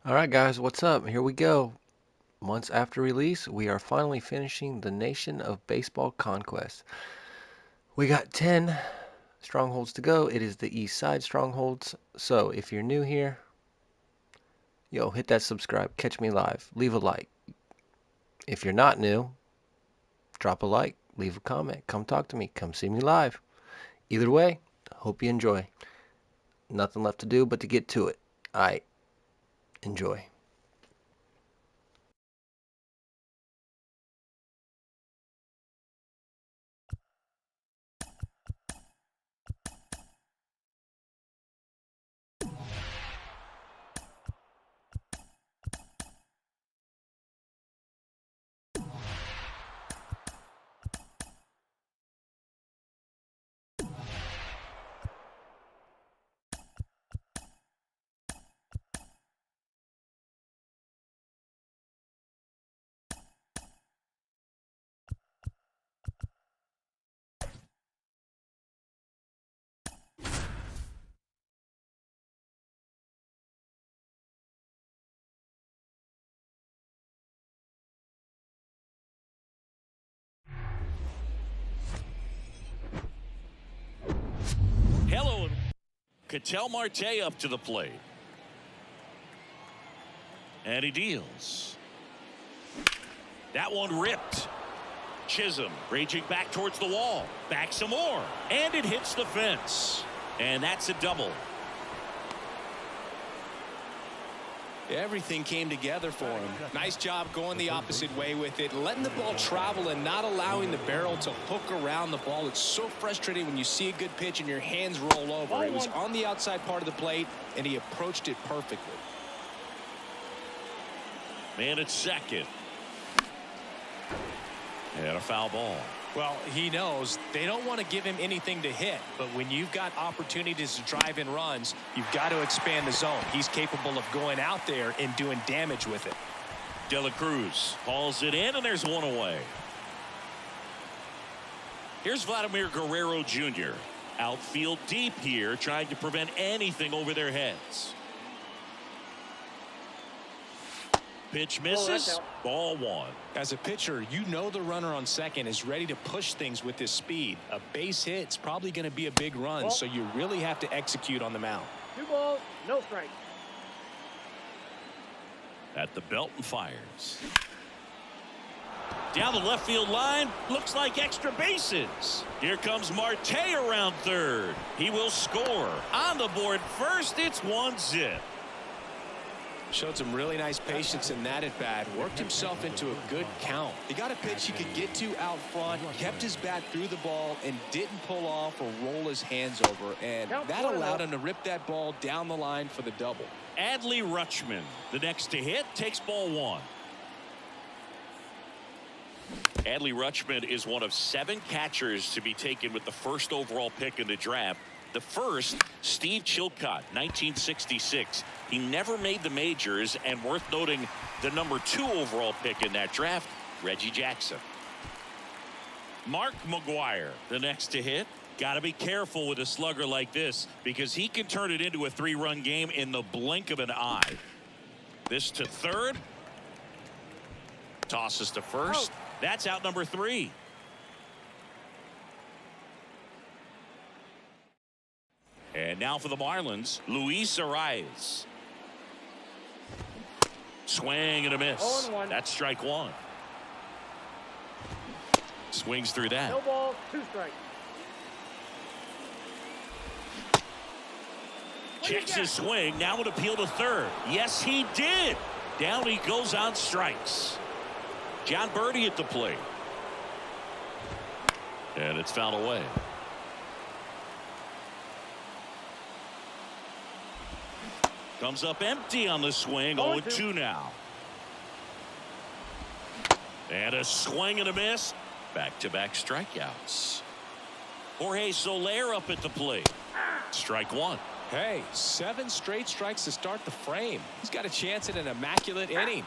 Alright guys, what's up? Here we go. Months after release, we are finally finishing the Nation of Baseball Conquest. We got 10 strongholds to go. It is the East Side Strongholds. So if you're new here, yo, hit that subscribe, catch me live, leave a like. If you're not new, drop a like, leave a comment, come talk to me, come see me live. Either way, hope you enjoy. Nothing left to do but to get to it. Alright, enjoy. Hello, Ketel Marte up to the plate. And he deals. That one ripped. Chisholm raging back towards the wall. Back some more. And it hits the fence. And that's a double. Everything came together for him. Nice job going the opposite way with it, letting the ball travel and not allowing the barrel to hook around the ball. It's so frustrating when you see a good pitch and your hands roll over. It was on the outside part of the plate, and he approached it perfectly. Man at second. And a foul ball. Well, he knows they don't want to give him anything to hit, but when you've got opportunities to drive in runs, you've got to expand the zone. He's capable of going out there and doing damage with it. De La Cruz hauls it in, and there's one away. Here's Vladimir Guerrero Jr. Outfield deep here, trying to prevent anything over their heads. Pitch misses. Ball one. As a pitcher, you know the runner on second is ready to push things with his speed. A base hit's probably going to be a big run, so you really have to execute on the mound. 2 balls, no strike. At the belt and fires. Down the left field line. Looks like extra bases. Here comes Marte around third. He will score. On the board first, it's 1-0. Showed some really nice patience in that at bat. Worked himself into a good count. He got a pitch he could get to out front, kept his bat through the ball, and didn't pull off or roll his hands over. And that allowed him to rip that ball down the line for the double. Adley Rutschman, the next to hit, takes ball one. Adley Rutschman is one of 7 catchers to be taken with the first overall pick in the draft. The first, Steve Chilcott, 1966. He never made the majors, and worth noting, the number 2 overall pick in that draft, Reggie Jackson. Mark McGwire, the next to hit. Got to be careful with a slugger like this because he can turn it into a 3-run game in the blink of an eye. This to third. Tosses to first. That's out number 3. And now for the Marlins, Luis Arias. Swing and a miss. That's strike 1. Swings through that. No balls, 2 strikes. Checks his swing. Now would appeal to third. Yes, he did. Down he goes on strikes. John Birdie at the plate. And it's fouled away. Comes up empty on the swing. 0-2 now. And a swing and a miss. Back-to-back strikeouts. Jorge Soler up at the plate. Strike 1. Hey, 7 straight strikes to start the frame. He's got a chance at an immaculate inning.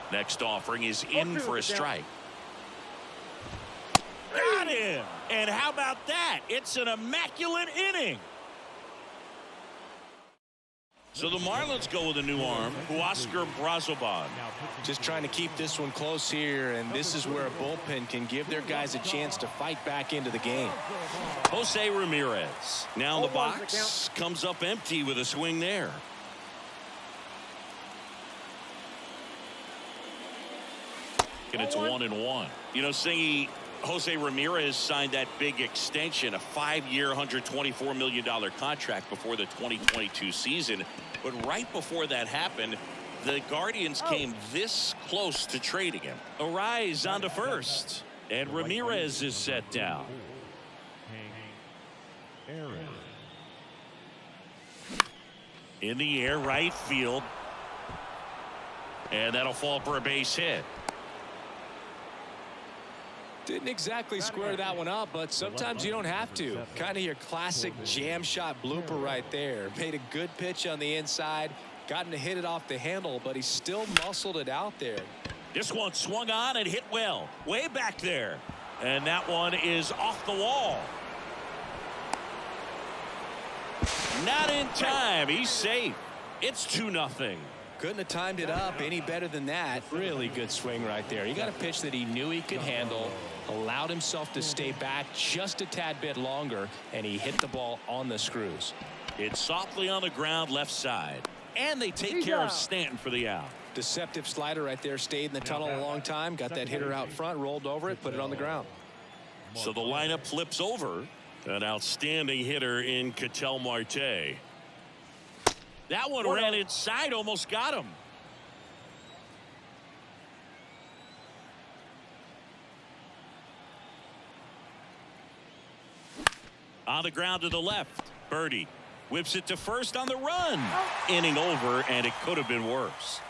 Next offering is in for a strike. Got him. And how about that? It's an immaculate inning. So the Marlins go with a new arm, Huascar Brazoban. Just trying to keep this one close here, and this is where a bullpen can give their guys a chance to fight back into the game. Jose Ramirez. Now the box comes up empty with a swing there. And it's 1-1. You know, Singy, Jose Ramirez signed that big extension, a 5-year, $124 million contract before the 2022 season. But right before that happened, the Guardians came this close to trading him. Arise on to first, and Ramirez is set down. In the air, right field. And that'll fall for a base hit. Didn't exactly square that one up, but sometimes you don't have to. Kind of your classic jam shot blooper right there. Made a good pitch on the inside, gotten to hit it off the handle, but he still muscled it out there. This one swung on and hit well, way back there. And that one is off the wall. Not in time. He's safe. It's 2-0. Couldn't have timed it up any better than that. Really good swing right there. He got a pitch that he knew he could handle, allowed himself to stay back just a tad bit longer, and he hit the ball on the screws. It's softly on the ground left side. And they take care of Stanton for the out. Deceptive slider right there. Stayed in the tunnel a long time. Got that hitter out front, rolled over it, put it on the ground. So the lineup flips over. An outstanding hitter in Ketel Marte. That one ran inside, almost got him. On the ground to the left. Birdie whips it to first on the run. Inning over, and it could have been worse.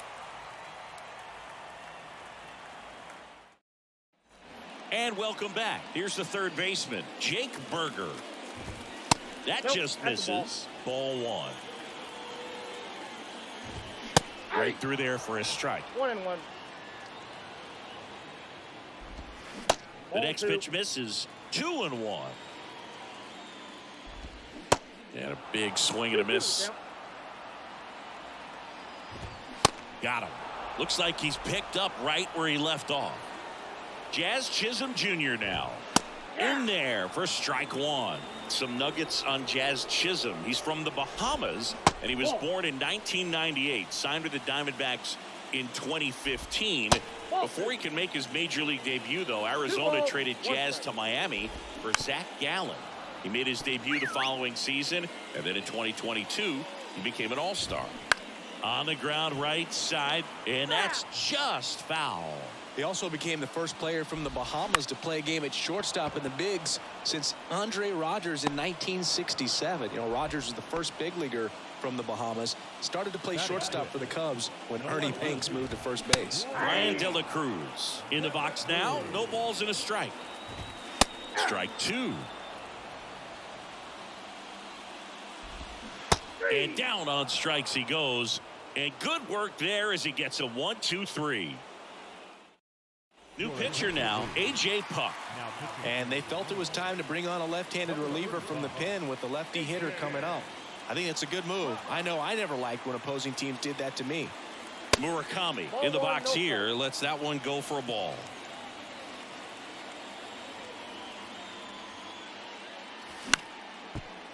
And welcome back. Here's the third baseman, Jake Berger. That just misses. Ball one. Right through there for a strike. 1-1. The next pitch misses. 2-1. And a big swing and a miss. Got him. Looks like he's picked up right where he left off. Jazz Chisholm Jr. now. In there for strike one. Some nuggets on Jazz Chisholm. He's from the Bahamas, and he was born in 1998. Signed with the Diamondbacks in 2015. Before he can make his major league debut, though, Arizona traded Jazz to Miami for Zach Gallen. He made his debut the following season, and then in 2022, he became an all-star. On the ground right side, and that's just foul. He also became the first player from the Bahamas to play a game at shortstop in the bigs since Andre Rogers in 1967. You know, Rogers was the first big leaguer from the Bahamas. Started to play shortstop for the Cubs when Ernie Banks moved to first base. Brian De La Cruz in the box now. No balls and a strike. Strike two. And down on strikes he goes. And good work there as he gets a 1-2-3. New pitcher now, A.J. Puck. And they felt it was time to bring on a left-handed reliever from the pen with the lefty hitter coming up. I think it's a good move. I know I never liked when opposing teams did that to me. Murakami in the box here. Lets that one go for a ball.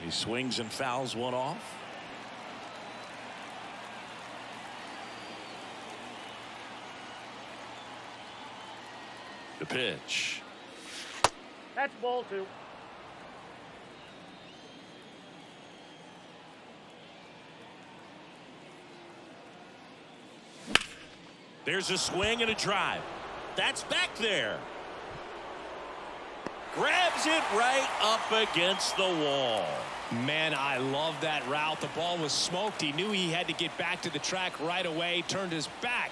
He swings and fouls one off. The pitch. That's ball two. There's a swing and a drive. That's back there. Grabs it right up against the wall. Man, I love that route. The ball was smoked. He knew he had to get back to the track right away. Turned his back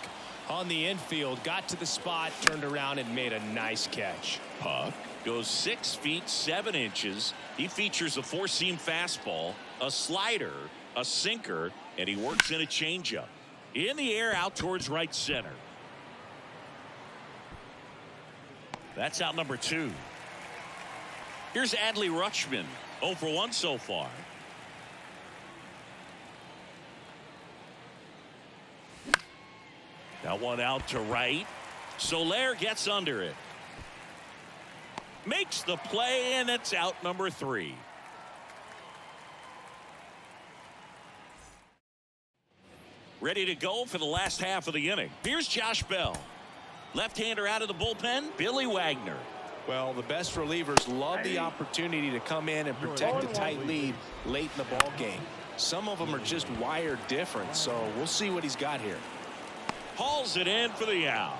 on the infield. Got to the spot. Turned around and made a nice catch. Puck goes 6 feet 7 inches. He features a four-seam fastball, a slider, a sinker, and he works in a changeup. In the air out towards right center. That's out number 2. Here's Adley Rutschman, 0 for 1 so far. That one out to right. Soler gets under it. Makes the play, and it's out number 3. Ready to go for the last half of the inning. Here's Josh Bell. Left-hander out of the bullpen, Billy Wagner. Well, the best relievers love the opportunity to come in and protect a tight lead late in the ball game. Some of them are just wired different, so we'll see what he's got here. Hauls it in for the out.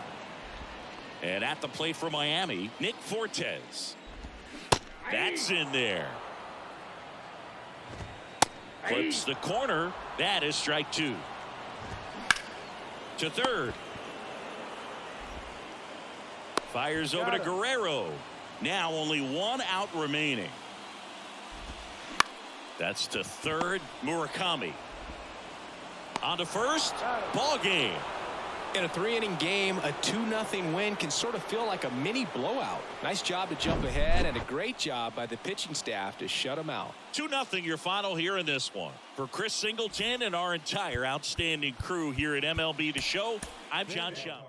And at the plate for Miami, Nick Fortes. That's in there. Clips the corner. That is strike 2. To third. Fires over to Guerrero. Now only 1 out remaining. That's to third. Murakami. On to first. Ball game. In a 3-inning game, a 2-0 win can sort of feel like a mini blowout. Nice job to jump ahead, and a great job by the pitching staff to shut them out. 2-0 your final here in this one. For Chris Singleton and our entire outstanding crew here at MLB The Show, I'm John Schaum.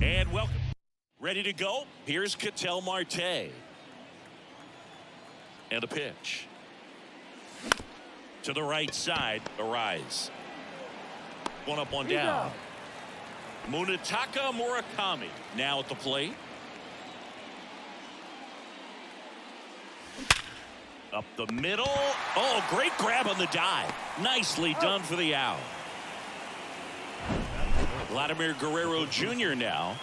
And welcome. Ready to go? Here's Ketel Marte. And a pitch. To the right side, a rise. 1 up, 1 down. Munetaka Murakami now at the plate. Up the middle. Oh, great grab on the dive. Nicely done for the out. Vladimir Guerrero Jr. now.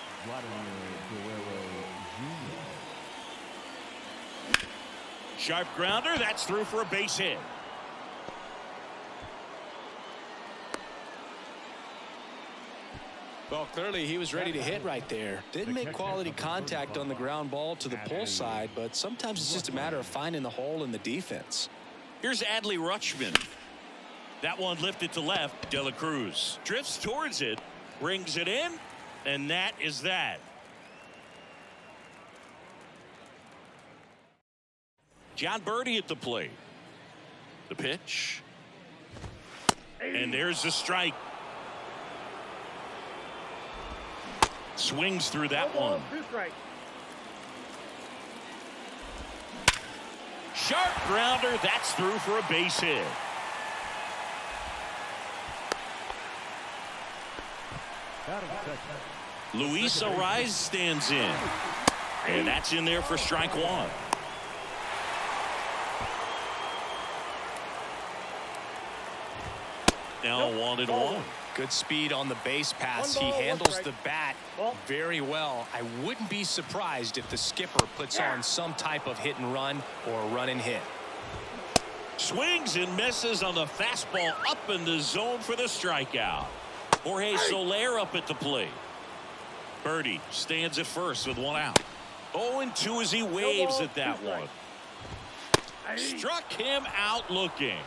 Sharp grounder. That's through for a base hit. Well, clearly he was ready to hit right there. Didn't make quality contact on the ground ball to the pull side, but sometimes it's just a matter of finding the hole in the defense. Here's Adley Rutschman. That one lifted to left. De La Cruz drifts towards it, brings it in, and that is that. John Birdie at the plate. The pitch. And there's the strike. Swings through that one. Sharp grounder. That's through for a base hit. Luis Ariz stands in. And that's in there for strike 1. Now 1-1. Good speed on the base pass. He handles the bat very well. I wouldn't be surprised if the skipper puts on some type of hit and run or a run and hit. Swings and misses on the fastball up in the zone for the strikeout. Jorge Soler up at the plate. Birdie stands at first with 1 out. 0-2 as he waves at that one. Struck him out looking.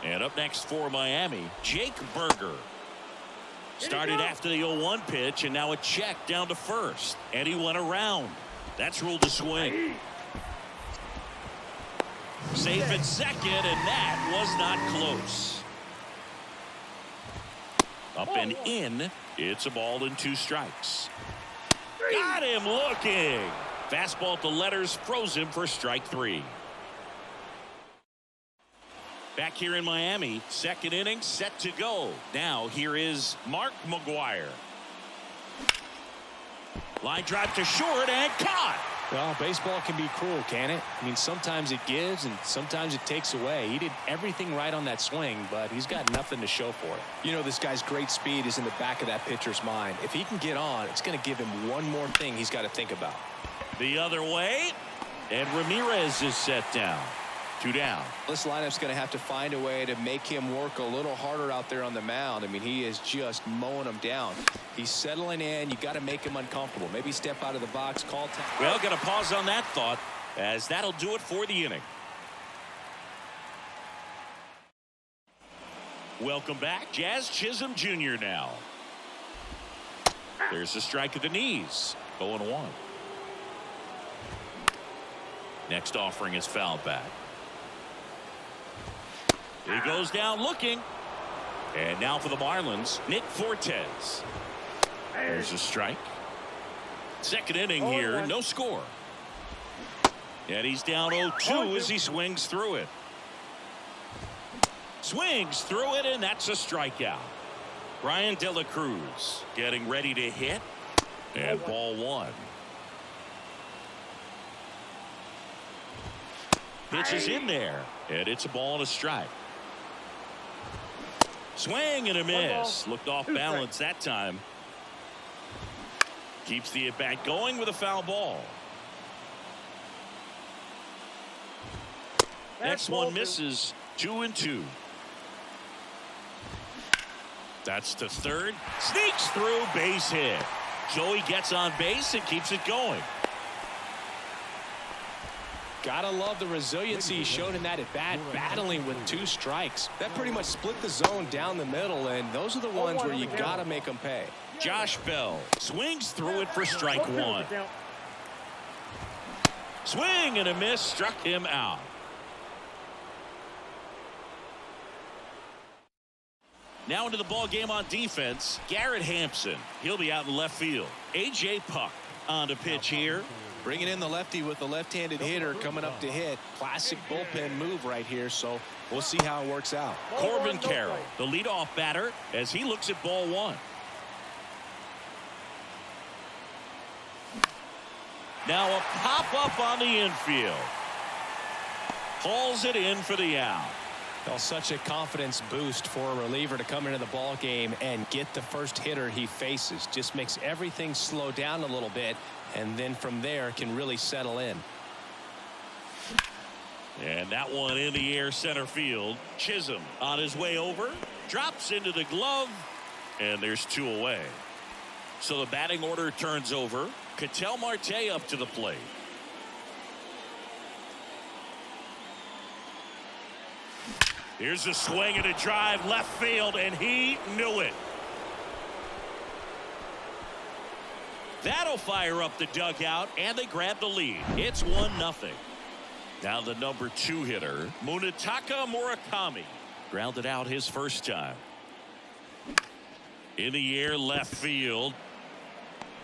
And up next for Miami, Jake Berger. Started after the 0-1 pitch, and now a check down to first. And he went around. That's ruled a swing. Safe at second, and that was not close. Up and in. It's a ball and 2 strikes. Got him looking. Fastball at the letters froze him for strike 3. Back here in Miami, second inning set to go. Now here is Mark McGwire. Line drive to short and caught. Well, baseball can be cruel, can it? I mean, sometimes it gives and sometimes it takes away. He did everything right on that swing, but he's got nothing to show for it. You know, this guy's great speed is in the back of that pitcher's mind. If he can get on, it's going to give him one more thing he's got to think about. The other way, and Ramirez is set down. 2 down. This lineup's going to have to find a way to make him work a little harder out there on the mound. I mean, he is just mowing them down. He's settling in. You got to make him uncomfortable. Maybe step out of the box, call time. Well, got to pause on that thought, as that'll do it for the inning. Welcome back, Jazz Chisholm Jr. now. There's a strike at the knees. 0-1. Next offering is fouled back. He goes down looking. And now for the Marlins, Nick Fortes. There's a strike. Second inning here, no score. And he's down 0-2 as he swings through it. Swings through it, and that's a strikeout. Brian De La Cruz getting ready to hit. And ball 1. Pitch is in there, and it's a ball and a strike. Swing and a miss. Looked off balance that time. Keeps the at-bat going with a foul ball. Next one misses. 2-2. That's to third. Sneaks through, base hit. Joey gets on base and keeps it going. Gotta love the resiliency he showed in that at bat, battling with 2 strikes. That pretty much split the zone down the middle, and those are the ones where you gotta make them pay. Josh Bell swings through it for strike 1. Swing and a miss, struck him out. Now into the ball game on defense, Garrett Hampson. He'll be out in left field. A.J. Puck on the pitch here. Bringing in the lefty with the left-handed hitter coming up to hit. Classic bullpen move right here, so we'll see how it works out. Corbin Carroll, the leadoff batter, as he looks at ball 1. Now a pop-up on the infield. Hauls it in for the out. Well, such a confidence boost for a reliever to come into the ball game and get the first hitter he faces. Just makes everything slow down a little bit, and then from there can really settle in. And that one in the air center field. Chisholm on his way over, drops into the glove, and there's 2 away. So the batting order turns over. Ketel Marte up to the plate. Here's a swing and a drive left field, and he knew it. That'll fire up the dugout, and they grab the lead. It's 1-0. Now the number 2 hitter, Munetaka Murakami, grounded out his first time. In the air left field.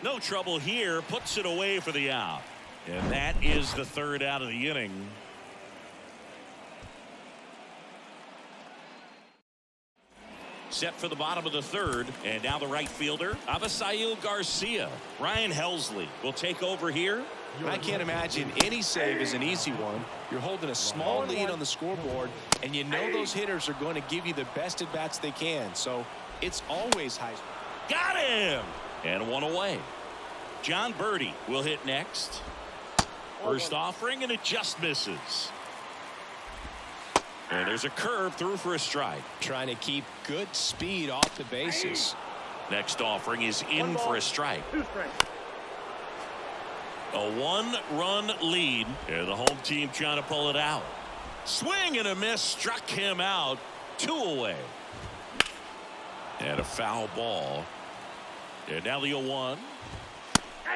No trouble here, puts it away for the out. And that is the 3rd out of the inning. Set for the bottom of the 3rd, and now the right fielder, Avisail Garcia. Ryan Helsley will take over here. I can't imagine any save is an easy one. You're holding a small lead on the scoreboard, and you know those hitters are going to give you the best at bats they can, so it's always high. Got him! And 1 away. John Birdie will hit next. First offering, and it just misses. And there's a curve through for a strike. Trying to keep good speed off the bases. Next offering is in for a strike. A 1-run lead, and the home team trying to pull it out. Swing and a miss, struck him out. 2 away. And a foul ball. And now the 0-1.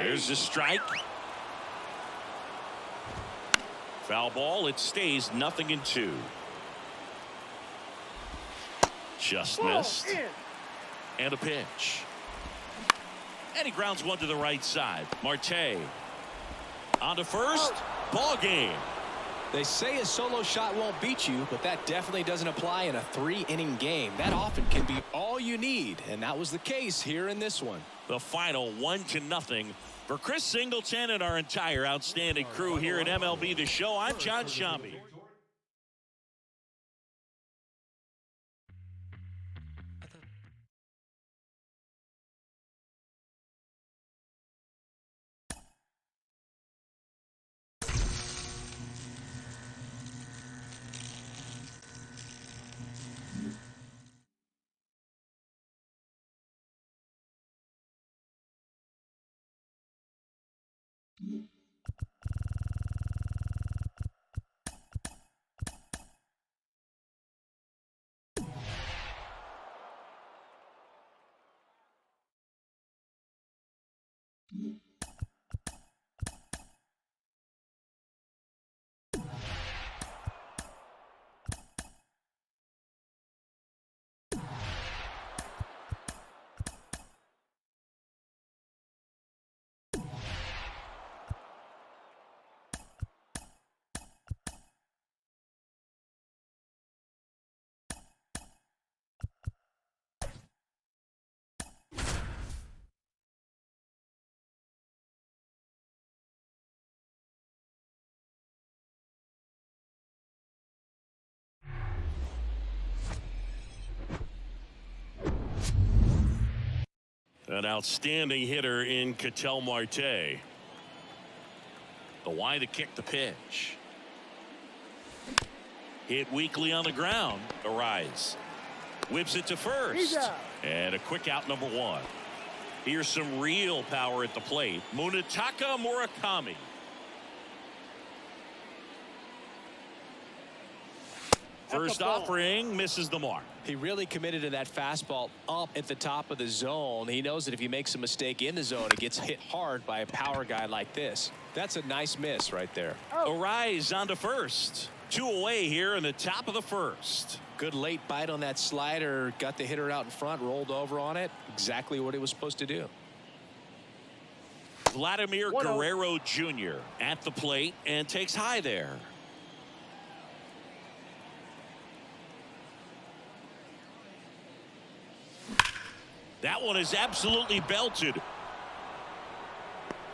There's the strike. Foul ball. It stays 0-2. Just missed. And a pitch. And he grounds one to the right side. Marte on to first. Ball game. They say a solo shot won't beat you, but that definitely doesn't apply in a 3-inning game. That often can be all you need, and that was the case here in this one. The final 1-0 for Chris Singleton and our entire outstanding crew here at MLB The Show. I'm John Shambi. An outstanding hitter in Ketel Marte. The Y to kick the pitch. Hit weakly on the ground. Arise. Whips it to first. And a quick out, number 1. Here's some real power at the plate. Munetaka Murakami. First offering misses the mark. He really committed to that fastball up at the top of the zone. He knows that if he makes a mistake in the zone, it gets hit hard by a power guy like this. That's a nice miss right there. Arise on to first. 2 away here in the top of the first. Good late bite on that slider. Got the hitter out in front, rolled over on it. Exactly what he was supposed to do. Vladimir Guerrero Jr. at the plate and takes high there. That one is absolutely belted.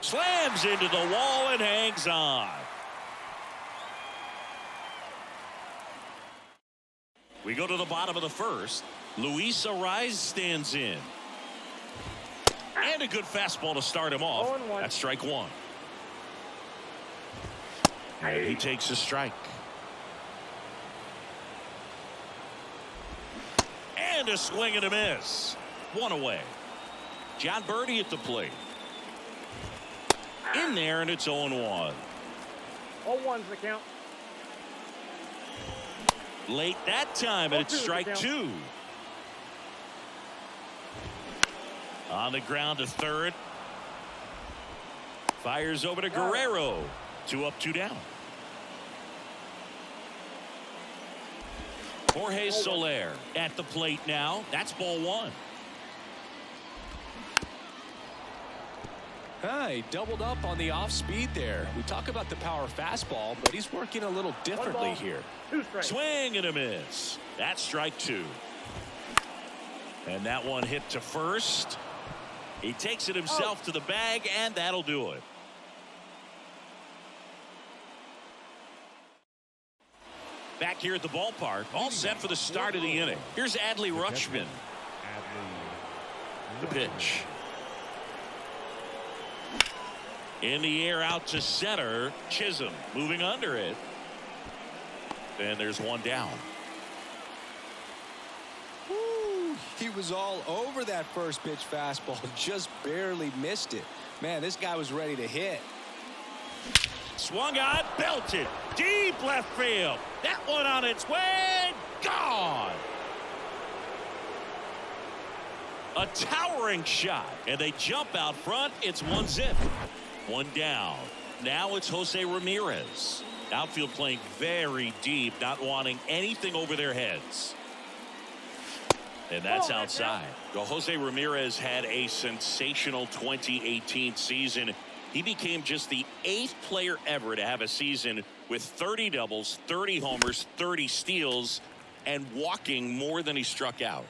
Slams into the wall and hangs on. We go to the bottom of the first. Luis Arise stands in. And a good fastball to start him off. That's strike 1. And he takes a strike. And a swing and a miss. 1 away. John Birdie at the plate. In there, and it's 0-1. 0-1's the count. Late that time, and it's strike 2. On the ground to third. Fires over to Guerrero. 2 up, 2 down. Jorge Soler at the plate now. That's ball 1. He doubled up on the off speed there. We talk about the power fastball, but he's working a little differently here. Swing and a miss. That's strike 2. And that one hit to first. He takes it himself to the bag, and that'll do it. Back here at the ballpark, all set for the start of the inning. Here's Adley Rutschman. The pitch. In the air out to center. Chisholm moving under it. And there's one down. Woo, he was all over that first pitch fastball. Just barely missed it. Man, this guy was ready to hit. Swung on, belted. Deep left field. That one on its way. Gone. A towering shot, and they jump out front. It's 1-0. One down. Now it's Jose Ramirez. Outfield playing very deep, not wanting anything over their heads. And that's outside. Well, Jose Ramirez had a sensational 2018 season. He became just the 8th player ever to have a season with 30 doubles, 30 homers, 30 steals, and walking more than he struck out.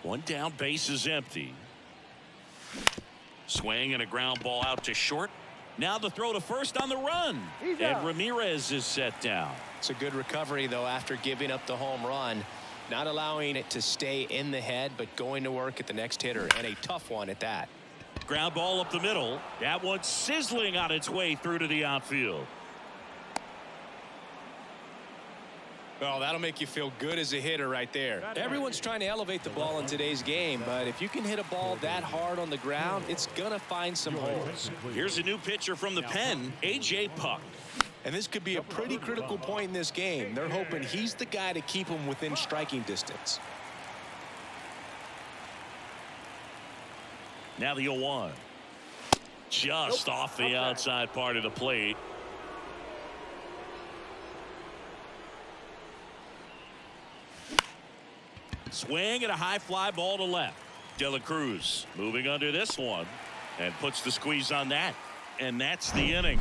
One down, base is empty. Swing and a ground ball out to short. Now the throw to first on the run. And Ramirez is set down. It's a good recovery, though, after giving up the home run. Not allowing it to stay in the head, but going to work at the next hitter, and a tough one at that. Ground ball up the middle. That one sizzling on its way through to the outfield. Well, that'll make you feel good as a hitter right there. Everyone's trying to elevate the ball in today's game, but if you can hit a ball that hard on the ground, it's going to find some holes. Here's a new pitcher from the pen, A.J. Puck. And this could be a pretty critical point in this game. They're hoping he's the guy to keep them within striking distance. Now the 0-1. Just off the outside part of the plate. Swing and a high fly ball to left. De La Cruz moving under this one and puts the squeeze on that. And that's the inning.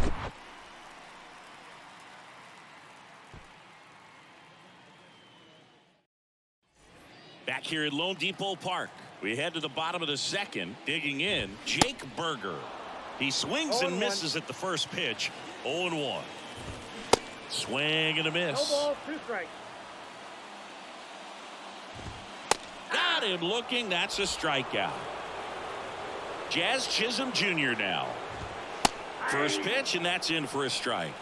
Back here at Lone Depot Park, we head to the bottom of the second. Digging in, Jake Berger. He swings and misses at the first pitch. 0-1. Swing and a miss. No ball, 2 strikes. Got him looking. That's a strikeout. Jazz Chisholm Jr. now. First pitch, and that's in for a strike.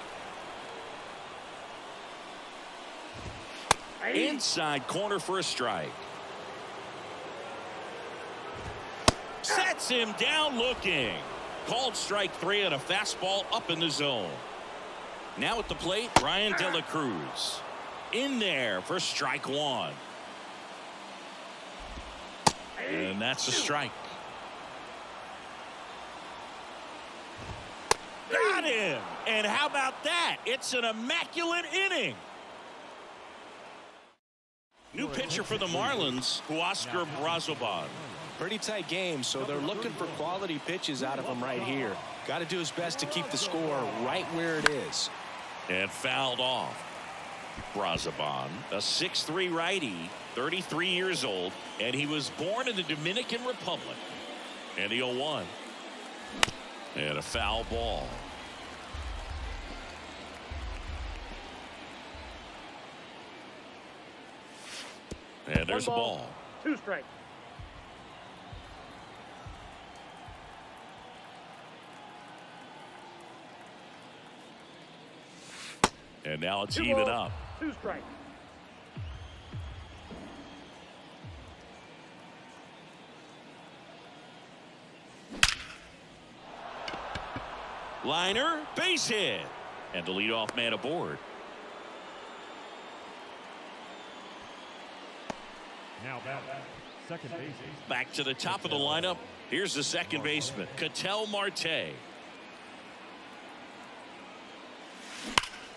Inside corner for a strike. Sets him down looking. Called strike 3 on a fastball up in the zone. Now at the plate, Brian De La Cruz. In there for strike 1. And that's a strike. Got him. And how about that? It's an immaculate inning. New pitcher for the Marlins, Huascar Brazoban. Pretty tight game, so they're looking for quality pitches out of him right here. Got to do his best to keep the score right where it is. And fouled off. Brazoban, a 6'3" righty, 33 years old, and he was born in the Dominican Republic. And the 0-1. And a foul ball. And there's a ball. 2 strikes. And now it's 2 even balls, up. 2 strikes. Liner, base hit. And the leadoff man aboard. Now back, second base. Back to the top of the lineup. Here's the second baseman, Ketel Marte.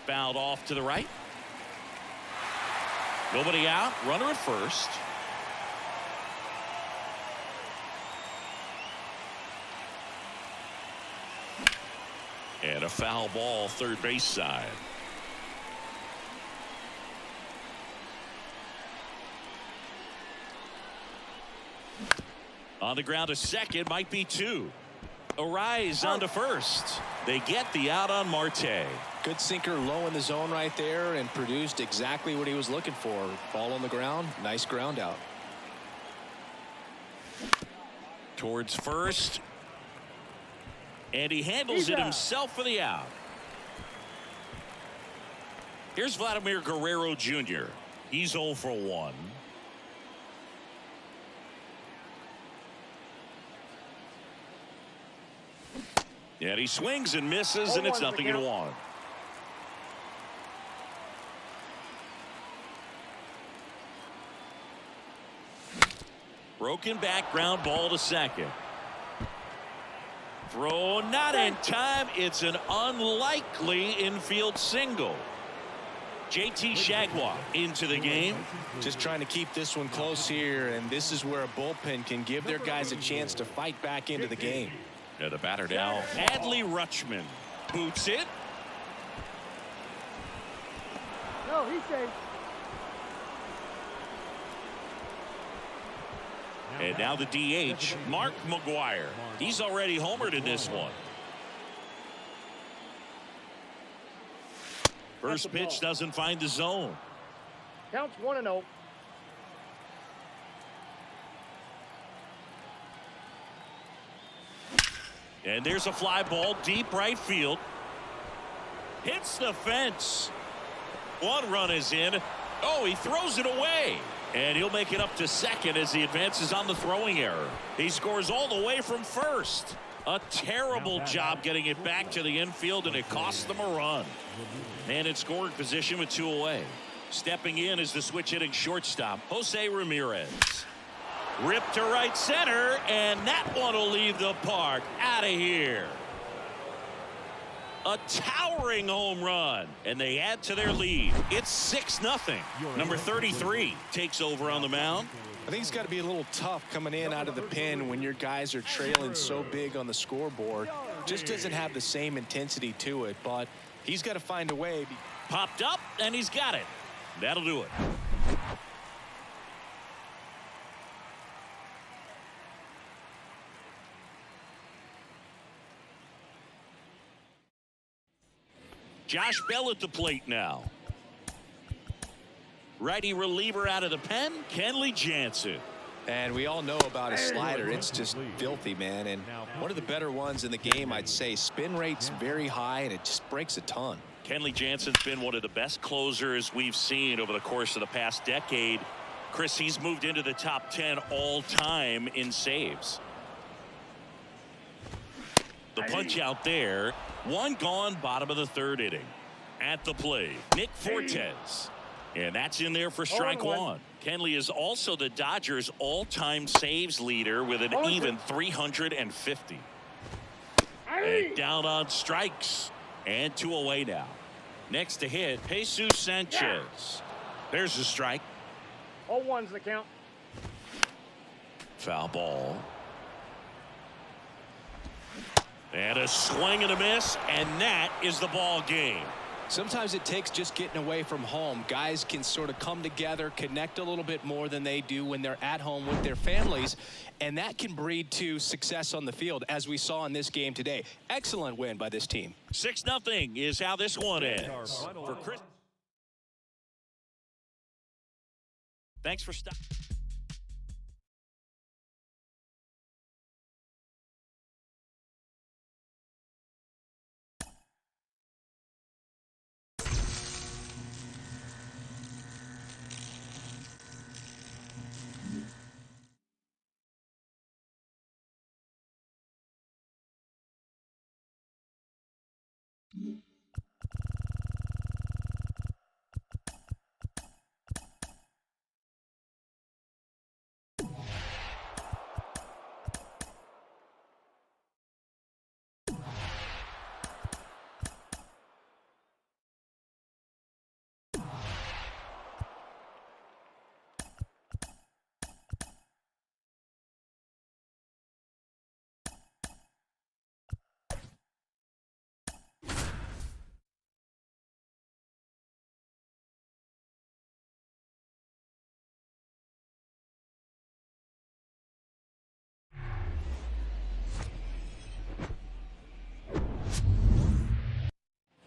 Fouled off to the right. Nobody out. Runner at first. And a foul ball, third base side. On the ground to second, might be 2. Arise on to first. They get the out on Marte. Good sinker low in the zone right there and produced exactly what he was looking for. Ball on the ground, nice ground out. Towards first. And he handles it himself for the out. Here's Vladimir Guerrero Jr. He's 0 for 1. And he swings and misses, and it's 0-1. Broken back, ground ball to second. Throw not in time. It's an unlikely infield single. JT Shagwa into the game. Just trying to keep this one close here, and this is where a bullpen can give their guys a chance to fight back into the game. The batter now, Adley Rutschman. Boots it. No, he's safe. And now the DH, Mark McGuire. He's already homered in this one. First pitch doesn't find the zone. Counts 1-0. And there's a fly ball deep right field. Hits the fence. One run is in. Oh, he throws it away. And he'll make it up to second as he advances on the throwing error. He scores all the way from first. A terrible job getting it back to the infield, and it costs them a run. And in scoring position with 2 away. Stepping in is the switch hitting shortstop, Jose Ramirez. Ripped to right center, and that one will leave the park. Out of here. A towering home run, and they add to their lead. It's 6-0. Number 33 takes over on the mound. I think it's got to be a little tough coming in out of the pen when your guys are trailing so big on the scoreboard. Just doesn't have the same intensity to it, but he's got to find a way. Popped up, and he's got it. That'll do it. Josh Bell at the plate now. Righty reliever out of the pen, Kenley Jansen. And we all know about his slider. It's just filthy, man. And one of the better ones in the game, I'd say. Spin rate's very high, and it just breaks a ton. Kenley Jansen's been one of the best closers we've seen over the course of the past decade. Chris, he's moved into the top 10 all time in saves. The punch out there. One gone, bottom of the 3rd inning. At the plate, Nick Fortes. And that's in there for strike 1. Kenley is also the Dodgers all-time saves leader with an even 350. And down on strikes. And 2 away now. Next to hit, Jesus Sanchez. There's a strike. 0-1's the count. Foul ball. And a swing and a miss, and that is the ball game. Sometimes it takes just getting away from home. Guys can sort of come together, connect a little bit more than they do when they're at home with their families, and that can breed to success on the field, as we saw in this game today. Excellent win by this team. 6-0 is how this one ends. For Chris. Thanks for stopping.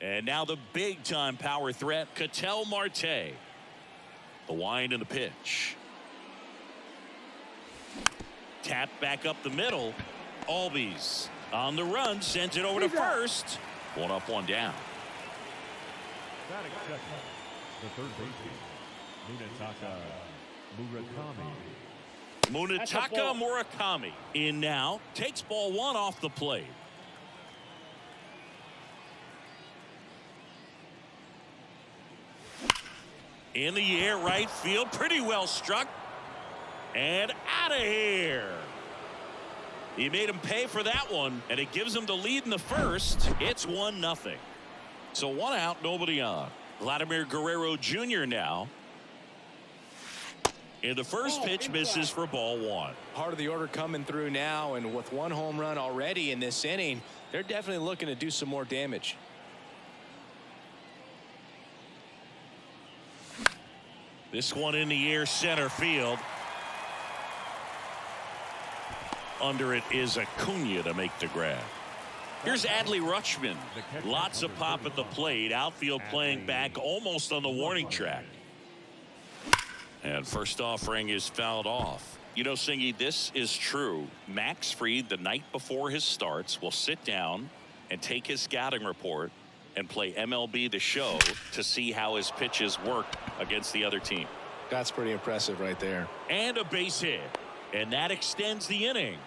And now the big-time power threat, Ketel Marte. The wind and the pitch. Tap back up the middle. Albies on the run, sends it over to first. 1 up, 1 down. Batting second, the third baseman, Munetaka Murakami in now. Takes ball 1 off the plate. In the air, right field, pretty well struck. And out of here. He made him pay for that one, and it gives him the lead in the first. It's 1-0. So 1 out, nobody on. Vladimir Guerrero Jr. now. And the first pitch misses for ball 1. Part of the order coming through now, and with 1 home run already in this inning, they're definitely looking to do some more damage. This one in the air, center field. Under it is Acuna to make the grab. Here's Adley Rutschman. Lots of pop at the plate. Outfield playing back almost on the warning track. And first offering is fouled off. You know, Singy, this is true. Max Fried, the night before his starts, will sit down and take his scouting report and play MLB The Show to see how his pitches work against the other team. That's pretty impressive right there. And a base hit. And that extends the inning.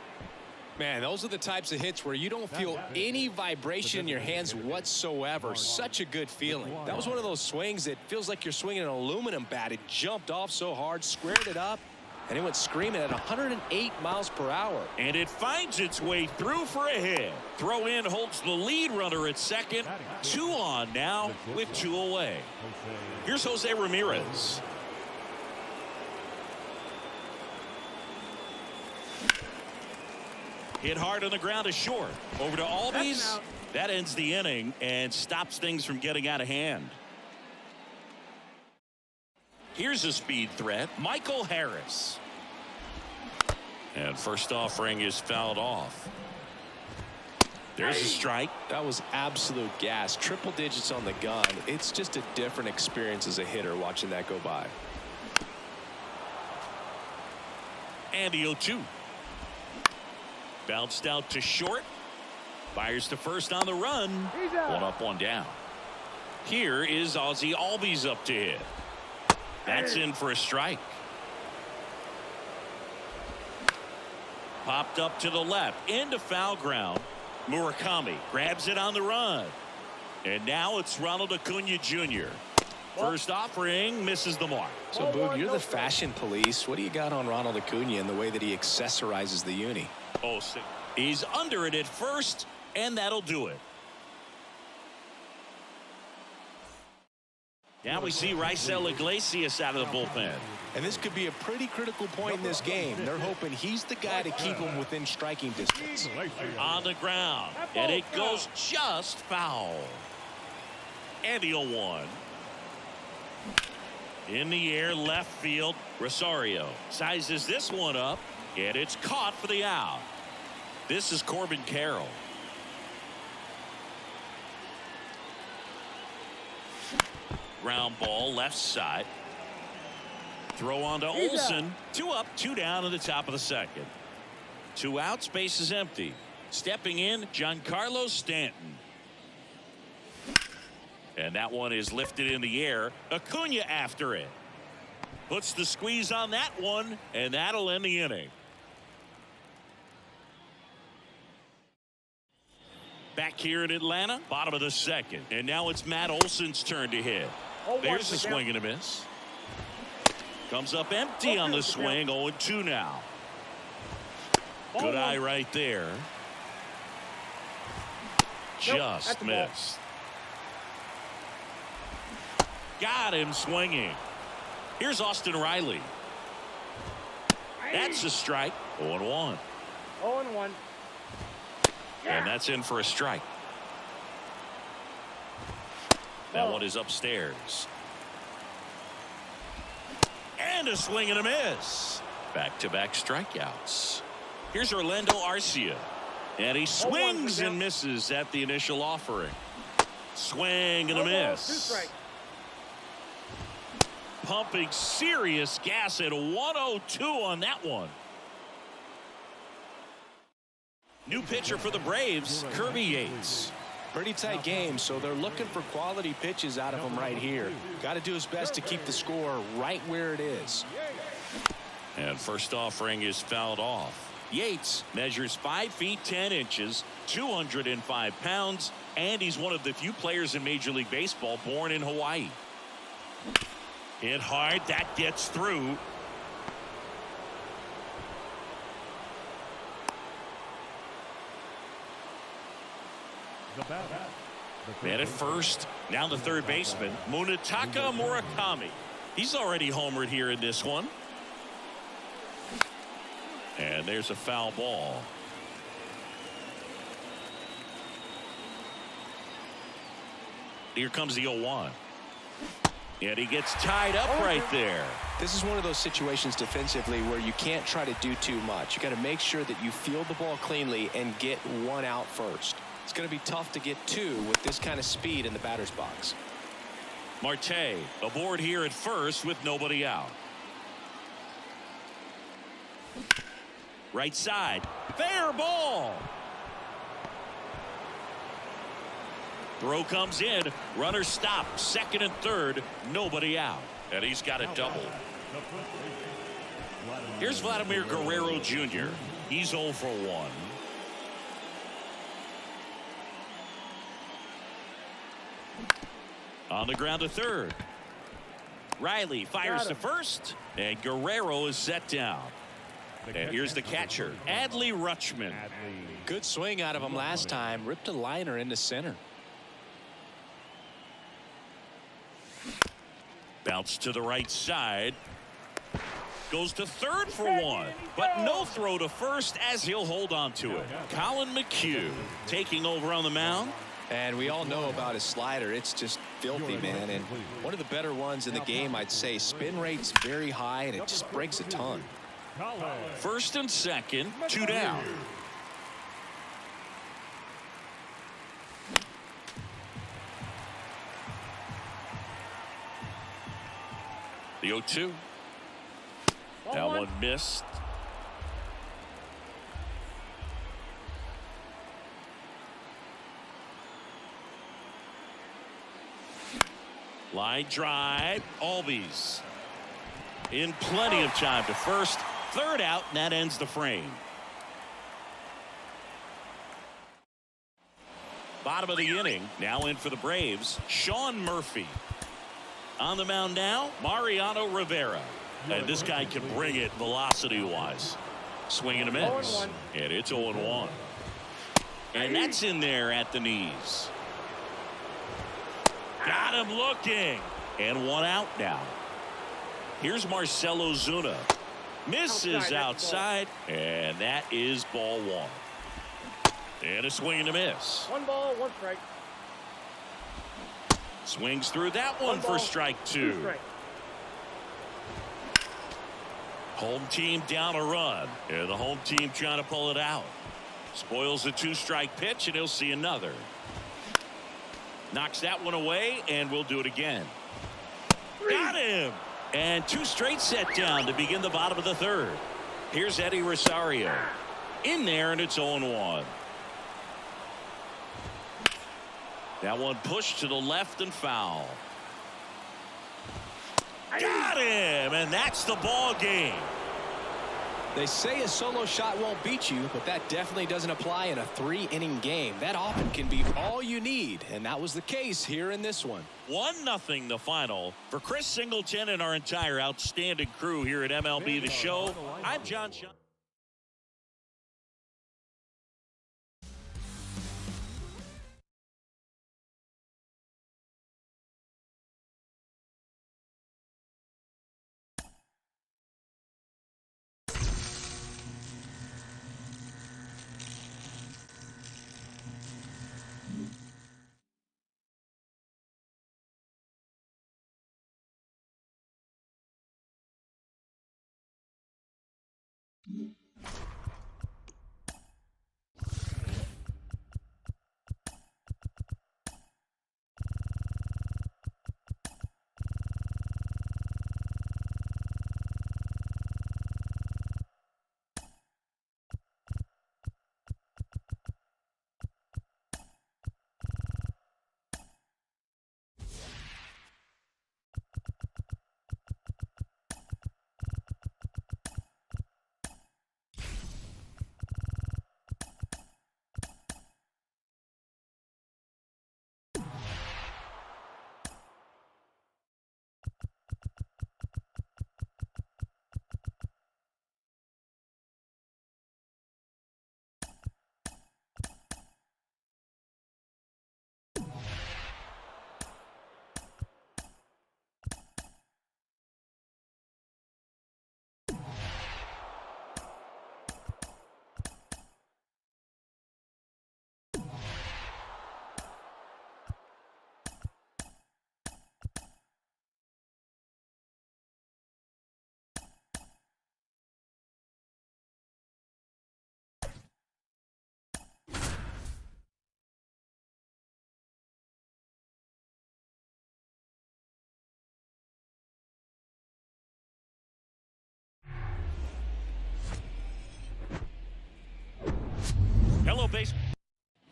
Man, those are the types of hits where you don't feel any vibration in your hands whatsoever. Such a good feeling. That was one of those swings that feels like you're swinging an aluminum bat. It jumped off so hard, squared it up, and it went screaming at 108 miles per hour. And it finds its way through for a hit. Throw in holds the lead runner at second. 2 on now with 2 away. Here's Jose Ramirez. Hit hard on the ground is short. Over to Albies. That ends the inning and stops things from getting out of hand. Here's a speed threat. Michael Harris. And first offering is fouled off. There's a strike. That was absolute gas. Triple digits on the gun. It's just a different experience as a hitter watching that go by. And the 0-2. Bounced out to short. Fires to first on the run. 1 up, 1 down. Here is Ozzie Albies up to hit. That's in for a strike. Popped up to the left into foul ground. Murakami grabs it on the run. And now it's Ronald Acuna Jr. First offering misses the mark. So, Boog, you're the fashion police. What do you got on Ronald Acuna and the way that he accessorizes the uni? Oh, he's under it at first, and that'll do it. Now we see Raisel Iglesias out of the bullpen. And this could be a pretty critical point in this game. They're hoping he's the guy to keep him within striking distance. On the ground, and it goes just foul. And the 0-1. In the air, left field. Rosario sizes this one up, and it's caught for the out. This is Corbin Carroll. Ground ball left side. Throw on to Olsen. 2 up, 2 down in the top of the second. 2 outs, base is empty. Stepping in, Giancarlo Stanton. And that one is lifted in the air. Acuna after it. Puts the squeeze on that one, and that'll end the inning. Back here in Atlanta, bottom of the second. And now it's Matt Olson's turn to hit. There's the swing and a miss. Comes up empty on the swing. 0-2 now. Good eye right there. Just missed. Got him swinging. Here's Austin Riley. That's a strike. 0-1. 0-1. And that's in for a strike. That one is upstairs. And a swing and a miss. Back-to-back strikeouts. Here's Orlando Arcia. And he swings and misses at the initial offering. Swing and a miss. Pumping serious gas at 102 on that one. New pitcher for the Braves, Kirby Yates. Pretty tight game, so they're looking for quality pitches out of him right here. Got to do his best to keep the score right where it is. And first offering is fouled off. Yates measures 5 feet 10 inches, 205 pounds, and he's one of the few players in Major League Baseball born in Hawaii. Hit hard, that gets through. The batter. Man at first, now the third baseman, Munetaka Murakami. He's already homered here in this one. And there's a foul ball. Here comes the 0-1. And he gets tied up right there. This is one of those situations defensively where you can't try to do too much. You got to make sure that you field the ball cleanly and get one out first. It's going to be tough to get two with this kind of speed in the batter's box. Marte aboard here at first with nobody out. Right side. Fair ball. Throw comes in. Runner stop. Second and third. Nobody out. And he's got a double. Here's Vladimir Guerrero Jr. He's 0 for 1. On the ground to third. Riley fires to first. And Guerrero is set down. And here's the catcher, Adley Rutschman. Good swing out of him last time. Ripped a liner into center. Bounce to the right side. Goes to third for 1. But no throw to first as he'll hold on to it. Colin McHugh taking over on the mound. And we all know about his slider. It's just filthy, man. And one of the better ones in the game, I'd say. Spin rate's very high, and it just breaks a ton. First and second, 2 down. The 0-2. That one missed. Line drive. Albies in plenty of time to first. Third out, and that ends the frame. Bottom of the inning. Now in for the Braves, Sean Murphy. On the mound now, Mariano Rivera. And this guy can bring it velocity-wise. Swing and a miss. And it's 0-1. And that's in there at the knees. Got him looking. And one out now. Here's Marcelo Zuna. Misses outside. And that is ball 1. And a swing and a miss. 1 ball, 1 strike. Swings through that one for strike 2. Home team down a run. And the home team trying to pull it out. Spoils the 2-strike pitch, and he'll see another. Knocks that one away, and we'll do it again. Got him! And 2 straight set down to begin the bottom of the third. Here's Eddie Rosario. In there, and it's 0-1. That one pushed to the left and foul. Got him, and that's the ball game. They say a solo shot won't beat you, but that definitely doesn't apply in a 3-inning game. That often can be all you need, and that was the case here in this one. 1-0 the final. For Chris Singleton and our entire outstanding crew here at MLB The Show, I'm John Sean. base.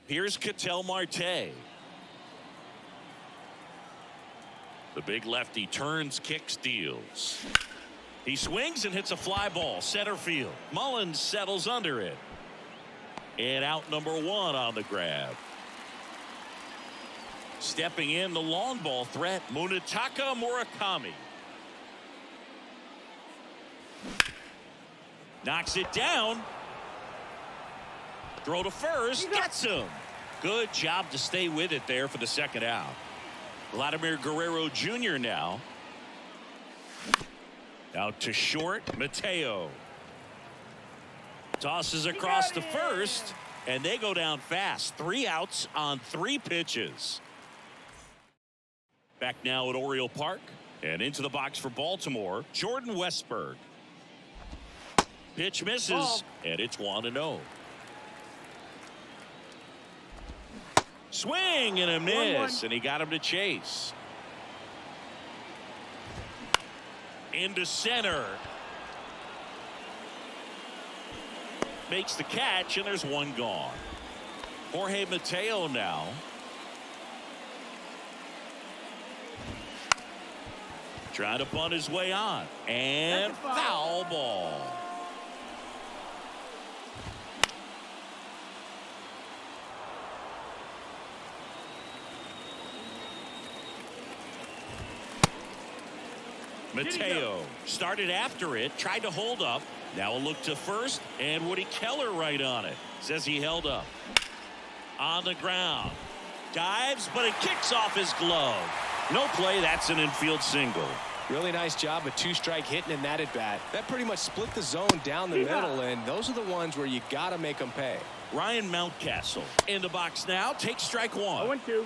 Here's Ketel Marte. The big lefty turns, kicks, deals. He swings and hits a fly ball center field. Mullins settles under it. And out number 1 on the grab. Stepping in the long ball threat, Munetaka Murakami. Knocks it down. Throw to first. Gets him. Good job to stay with it there for the second out. Vladimir Guerrero Jr. now. Out to short. Mateo. Tosses across to first. And they go down fast. 3 outs on 3 pitches. Back now at Oriole Park. And into the box for Baltimore, Jordan Westburg. Pitch misses, and it's 1-0. Swing and a miss, and he got him to chase. Into center. Makes the catch, and there's 1 gone. Jorge Mateo now. Trying to bunt his way on. And foul ball. Mateo started after it, tried to hold up. Now a look to first, and Woody Keller right on it. Says he held up. On the ground. Dives, but it kicks off his glove. No play, that's an infield single. Really nice job of 2-strike hitting in that at bat. That pretty much split the zone down the middle, and those are the ones where you got to make them pay. Ryan Mountcastle in the box now. Takes strike 1. 0-2.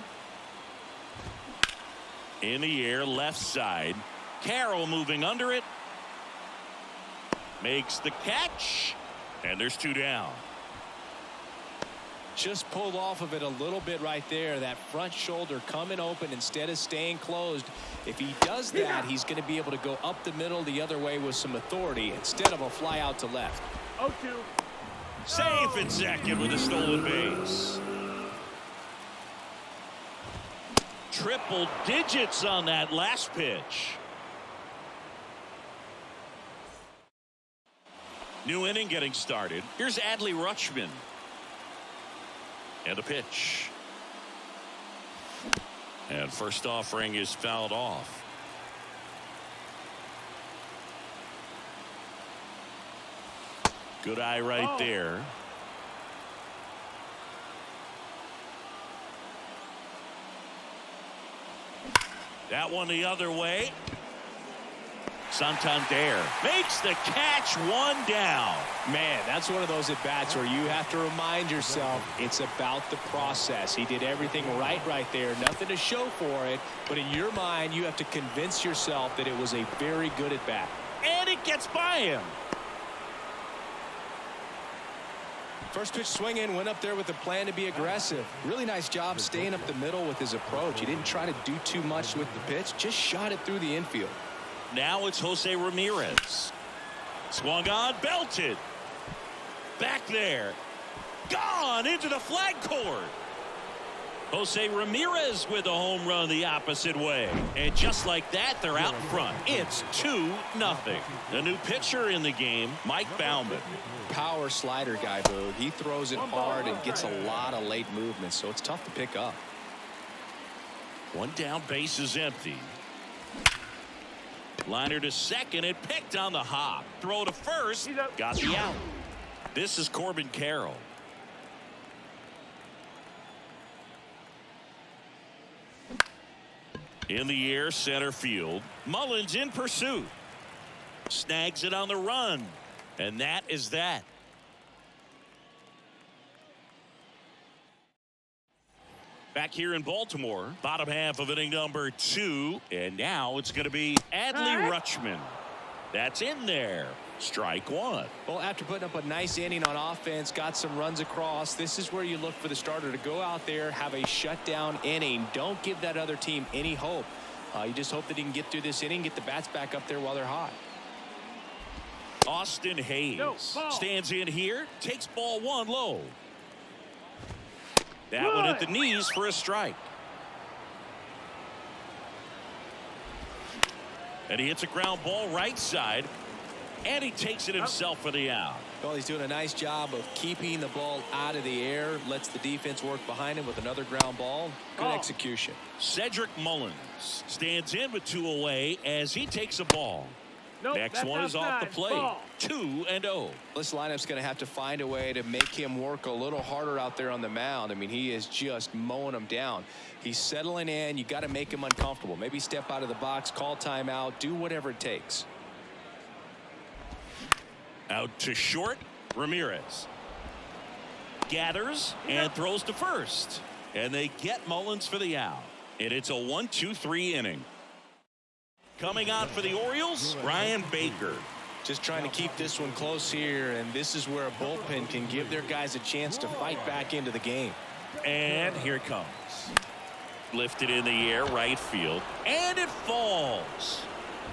In the air, left side. Carroll moving under it. Makes the catch. And there's 2 down. Just pulled off of it a little bit right there. That front shoulder coming open instead of staying closed. If he does that, he's going to be able to go up the middle the other way with some authority instead of a fly out to left. 0-2. Safe at second with a stolen base. Triple digits on that last pitch. New inning getting started. Here's Adley Rutschman. And a pitch. And first offering is fouled off. Good eye right there. That one the other way. Santander makes the catch, 1 down. Man, that's one of those at-bats where you have to remind yourself it's about the process. He did everything right there. Nothing to show for it. But in your mind, you have to convince yourself that it was a very good at-bat. And it gets by him. First pitch swinging, went up there with a plan to be aggressive. Really nice job staying up the middle with his approach. He didn't try to do too much with the pitch, just shot it through the infield. Now it's Jose Ramirez. Swung on, belted. Back there. Gone into the flag court. Jose Ramirez with a home run the opposite way. And just like that, they're out front. It's 2-0. The new pitcher in the game, Mike Baumann. Power slider guy, Boog. He throws it hard and gets a lot of late movement, so it's tough to pick up. 1 down, base is empty. Liner to second, it picked on the hop. Throw to first, got the out. This is Corbin Carroll. In the air, center field. Mullins in pursuit. Snags it on the run. And that is that. Back here in Baltimore, bottom half of inning number 2. And now it's going to be Adley Rutschman. That's in there. Strike 1. Well, after putting up a nice inning on offense, got some runs across, this is where you look for the starter to go out there, have a shutdown inning. Don't give that other team any hope. You just hope that he can get through this inning, get the bats back up there while they're hot. Austin Hayes stands in here, takes ball 1 low. That one at the knees for a strike. And he hits a ground ball right side. And he takes it himself for the out. Well, he's doing a nice job of keeping the ball out of the air. Lets the defense work behind him with another ground ball. Good execution. Cedric Mullins stands in with 2 away as he takes a ball. Nope, Next one is off the plate. Ball. 2-0. This lineup's going to have to find a way to make him work a little harder out there on the mound. I mean, he is just mowing them down. He's settling in. You got to make him uncomfortable. Maybe step out of the box, call timeout, do whatever it takes. Out to short. Ramirez gathers and throws to first. And they get Mullins for the out. And it's a 1-2-3 inning. Coming out for the Orioles, Ryan Baker. Just trying to keep this one close here, and this is where a bullpen can give their guys a chance to fight back into the game. And here it comes. Lifted in the air, right field, and it falls.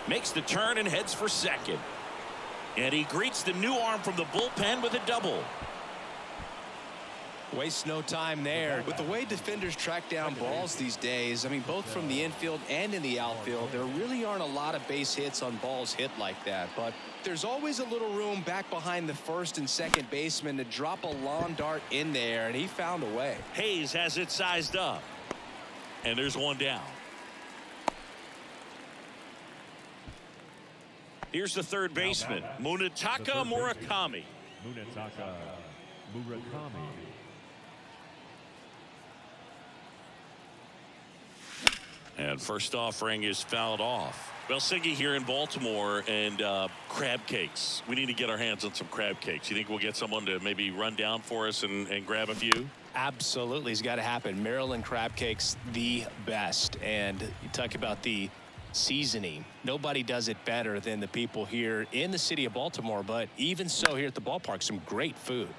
Makes the turn and heads for second. And he greets the new arm from the bullpen with a double. Wastes no time there. With the way defenders track down balls these days, I mean, both from the infield and in the outfield, there really aren't a lot of base hits on balls hit like that. But there's always a little room back behind the first and second baseman to drop a lawn dart in there, and he found a way. Hayes has it sized up. And there's one down. Here's the third baseman, Munetaka Murakami. Munetaka Murakami. And first offering is fouled off. Well, Siggy here in Baltimore, and crab cakes. We need to get our hands on some crab cakes. You think we'll get someone to maybe run down for us and grab a few? Absolutely. It's got to happen. Maryland crab cakes, the best. And you talk about the seasoning. Nobody does it better than the people here in the city of Baltimore. But even so, here at the ballpark, some great food.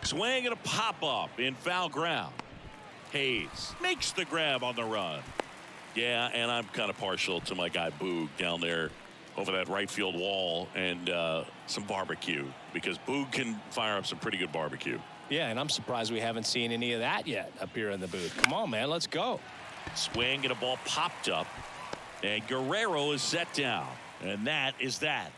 Swing and a pop-up in foul ground. Hayes makes the grab on the run. Yeah, and I'm kind of partial to my guy Boog down there over that right field wall, and some barbecue, because Boog can fire up some pretty good barbecue. Yeah, and I'm surprised we haven't seen any of that yet up here in the booth. Come on, man, let's go. Swing and a ball popped up, and Guerrero is set down, and that is that.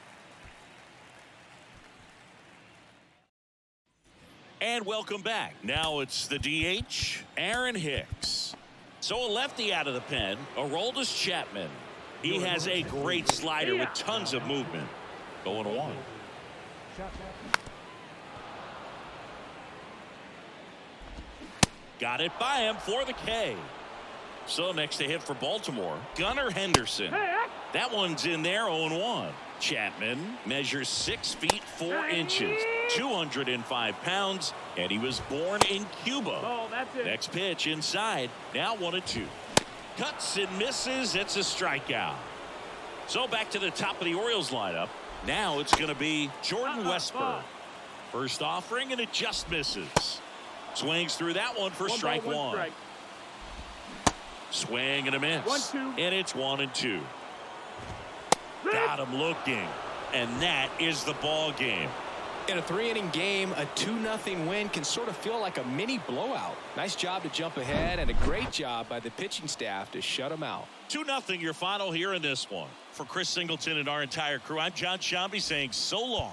And welcome back. Now it's the DH, Aaron Hicks. So a lefty out of the pen, Aroldis Chapman. He has a great slider with tons of movement. 0-1. Got it by him for the K. So next to hit for Baltimore, Gunnar Henderson. That one's in there, 0-1. Chapman measures 6 feet 4 inches, 205 pounds, and he was born in Cuba. Oh, that's it. Next pitch inside, now 1-2. Cuts and misses, it's a strikeout. So back to the top of the Orioles lineup. Now it's going to be Jordan Westburg. First offering, and it just misses. Swings through that one for strike one. Strike. Swing and a miss. 1-2. And it's 1-2. Got him looking, and that is the ball game. In a 3-inning game, a 2-0 win can sort of feel like a mini blowout. Nice job to jump ahead, and a great job by the pitching staff to shut them out. 2-0 your final here in this one. For Chris Singleton and our entire crew, I'm John Shambi saying so long.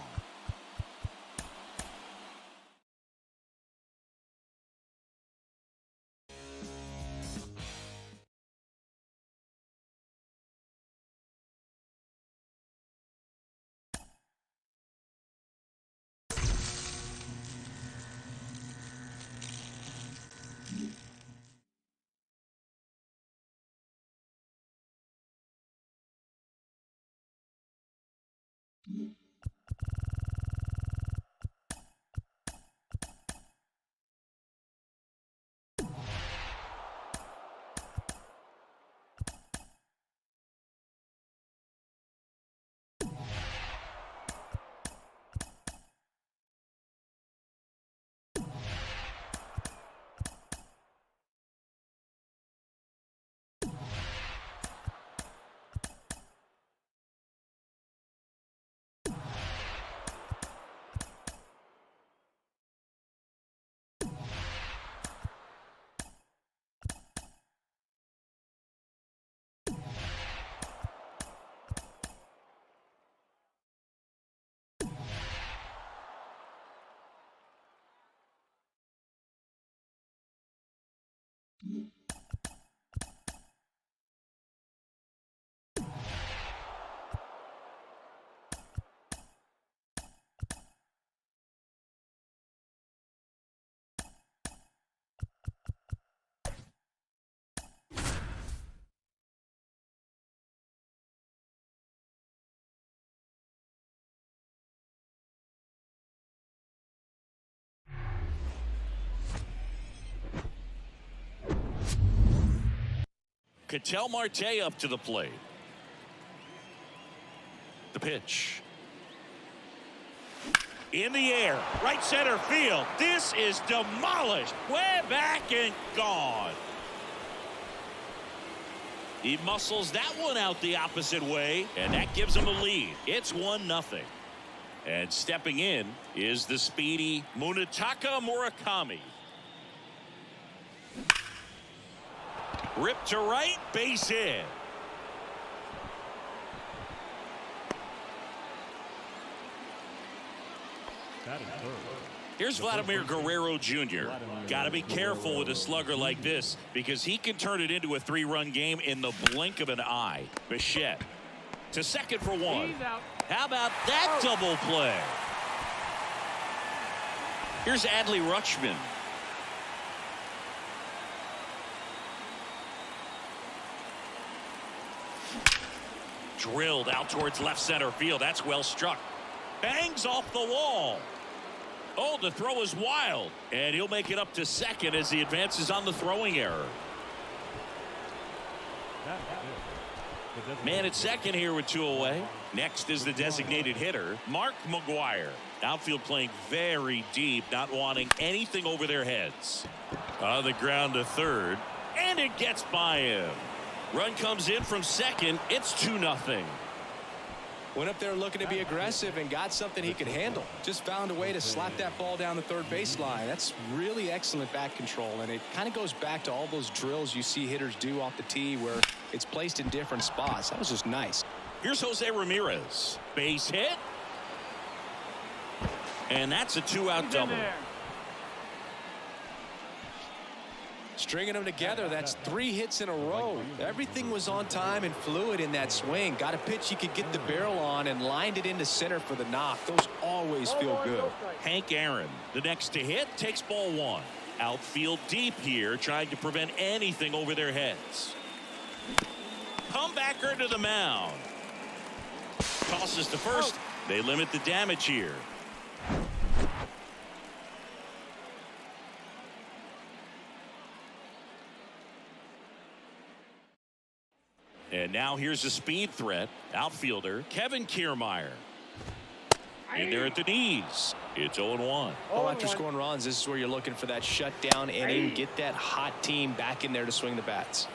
Ketel Marte up to the plate. The pitch. In the air, right center field. This is demolished. Way back and gone. He muscles that one out the opposite way, and that gives him a lead. It's 1-0. And stepping in is the speedy Munetaka Murakami. Ripped to right, base hit. That is third. Here's Vladimir Guerrero Jr. Got to be careful with a slugger like this because he can turn it into a 3-run game in the blink of an eye. Bichette to second for one. He's out. How about that double play? Here's Adley Rutschman. Drilled out towards left center field. That's well struck. Bangs off the wall. Oh, the throw is wild. And he'll make it up to second as he advances on the throwing error. That is good. The Man at second here with 2 away. Next is the designated hitter, Mark McGuire. Outfield playing very deep, not wanting anything over their heads. On the ground to third, and it gets by him. Run comes in from second. It's 2-0. Went up there looking to be aggressive and got something he could handle. Just found a way to slap that ball down the third baseline. That's really excellent bat control, and it kind of goes back to all those drills you see hitters do off the tee where it's placed in different spots. That was just nice. Here's Jose Ramirez. Base hit. And that's a 2-out He's in double. there. Stringing them together, that's 3 hits in a row. Everything was on time and fluid in that swing. Got a pitch he could get the barrel on and lined it into center for the knock. Those always feel good. Hank Aaron, the next to hit, takes ball 1. Outfield deep here, trying to prevent anything over their heads. Comebacker to the mound. Tosses to first. They limit the damage here. And now here's a speed threat. Outfielder Kevin Kiermaier. In there at the knees. It's 0-1. Well, after scoring runs, this is where you're looking for that shutdown inning. Get that hot team back in there to swing the bats.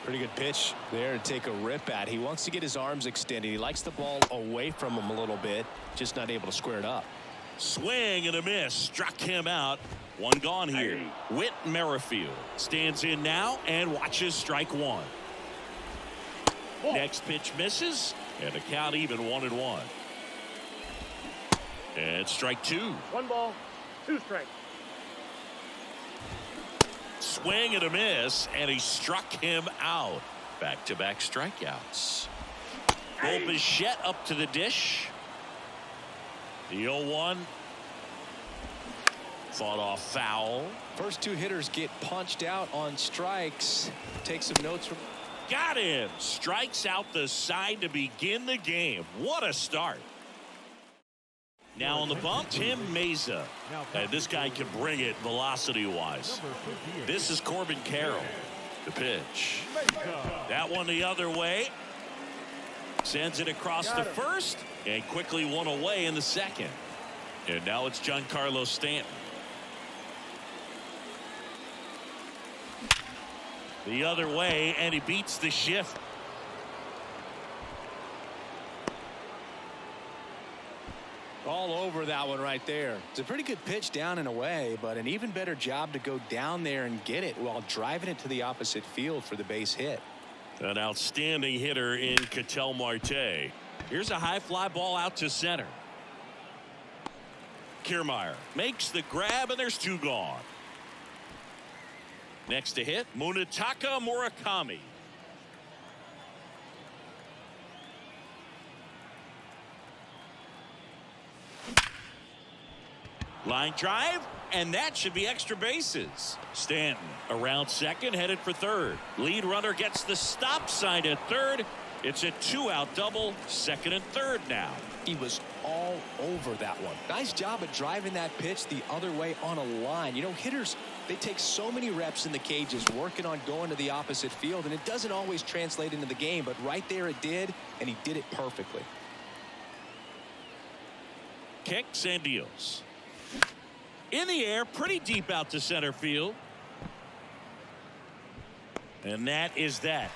Pretty good pitch there to take a rip at. He wants to get his arms extended. He likes the ball away from him a little bit. Just not able to square it up. Swing and a miss. Struck him out. 1 gone here. Whit Merrifield stands in now and watches strike 1. Next pitch misses. And the count even 1-1. And strike 2. 1 ball, 2 strikes. Swing and a miss, and he struck him out. Back-to-back strikeouts. Bo Bichette up to the dish. The 0-1. Fought off foul. First 2 hitters get punched out on strikes. Take some notes from. Got him. Strikes out the side to begin the game. What a start. Now on the bump, Tim Meza. And this guy can bring it velocity-wise. This is Corbin Carroll. The pitch. That one the other way. Sends it across the first. And quickly 1 away in the second. And now it's Giancarlo Stanton. The other way, and he beats the shift. All over that one right there. It's a pretty good pitch down and away, but an even better job to go down there and get it while driving it to the opposite field for the base hit. An outstanding hitter in Ketel Marte. Here's a high fly ball out to center. Kiermaier makes the grab, and there's 2 gone. Next to hit, Munetaka Murakami. Line drive, and that should be extra bases. Stanton around second, headed for third. Lead runner gets the stop sign at third. It's a 2-out double, second and third now. He was all over that one. Nice job of driving that pitch the other way on a line. You know, hitters, They take so many reps in the cages working on going to the opposite field, and it doesn't always translate into the game, but right there it did, and he did it perfectly. Kicks and deals. In the air, pretty deep out to center field. And that is that.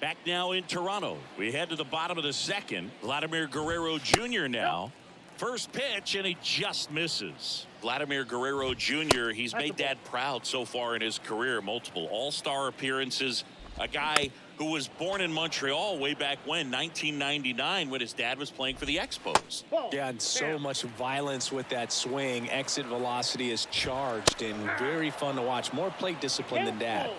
Back now in Toronto. We head to the bottom of the second. Vladimir Guerrero Jr. now. First pitch, and he just misses. Vladimir Guerrero Jr., he's made Dad proud so far in his career. Multiple all-star appearances. A guy who was born in Montreal way back when, 1999, when his dad was playing for the Expos. Yeah, and so much violence with that swing. Exit velocity is charged and very fun to watch. More plate discipline than Dad.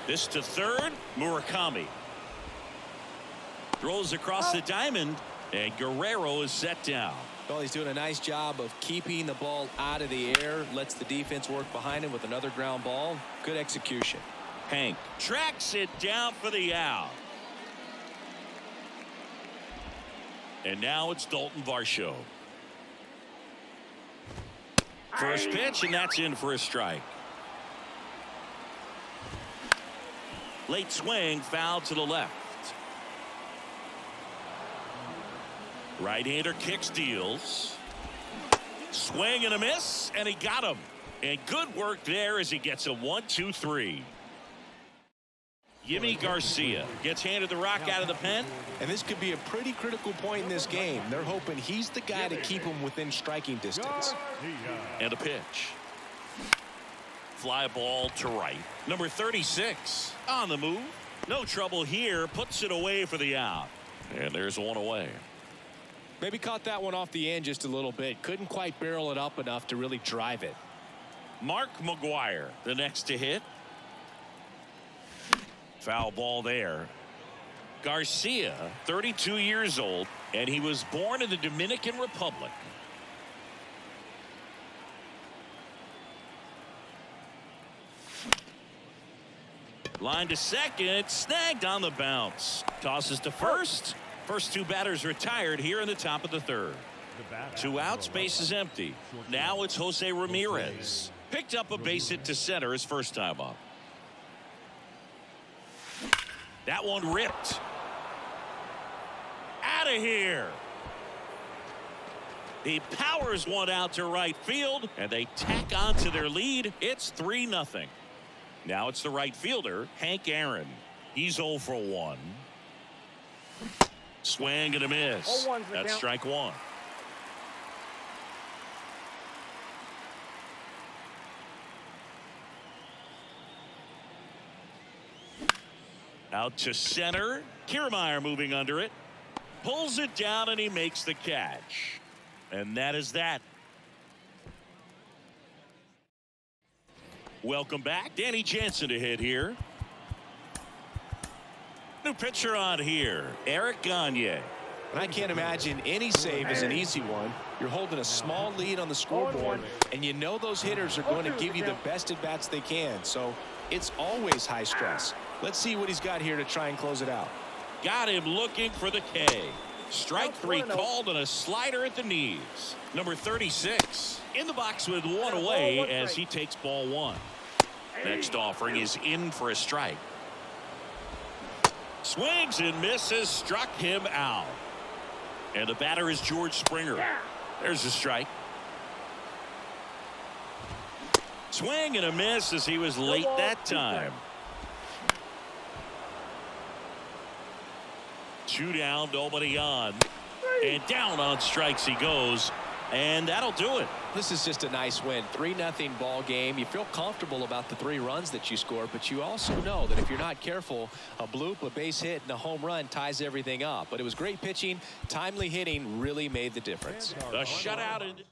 This to third, Murakami. Throws across the diamond, and Guerrero is set down. Well, he's doing a nice job of keeping the ball out of the air. Lets the defense work behind him with another ground ball. Good execution. Hank tracks it down for the out. And now it's Dalton Varsho. First pitch, and that's in for a strike. Late swing, foul to the left. Right-hander kicks, deals. Swing and a miss, and he got him. And good work there as he gets a 1-2-3. Yimi Garcia gets handed the rock out of the pen. And this could be a pretty critical point in this game. They're hoping he's the guy to keep him within striking distance. And a pitch. Fly ball to right. Number 36 on the move. No trouble here. Puts it away for the out. And there's one away. Maybe caught that one off the end just a little bit. Couldn't quite barrel it up enough to really drive it. Mark McGuire, the next to hit. Foul ball there. Garcia, 32 years old, and he was born in the Dominican Republic. Line to second, snagged on the bounce. Tosses to first. First two batters retired here in the top of the third. Two outs, base is empty. Now it's Jose Ramirez. Picked up a base hit to center his first time up. That one ripped. Out of here. He powers one out to right field, and they tack on to their lead. It's 3-0. Now it's the right fielder, Hank Aaron. He's 0 for 1. Swing and a miss. That's strike one. Out to center. Kiermaier moving under it. Pulls it down, and he makes the catch. And that is that. Welcome back. Danny Jansen to hit here. New pitcher on here, Eric Gagne. And I can't imagine any save is an easy one. You're holding a small lead on the scoreboard, and you know those hitters are going to give you the best at-bats they can. So it's always high stress. Let's see what he's got here to try and close it out. Got him looking for the K. Strike three called, and a slider at the knees. Number 36 in the box with one away as he takes ball one. Next offering is in for a strike. Swings and misses, struck him out. And the batter is George Springer. There's a strike. Swing and a miss as he was late that time. 2 down, nobody on. And down on strikes he goes. And that'll do it. This is just a nice win. 3-0 ball game. You feel comfortable about the 3 runs that you scored, but you also know that if you're not careful, a bloop, a base hit, and a home run ties everything up. But it was great pitching. Timely hitting really made the difference. A shutout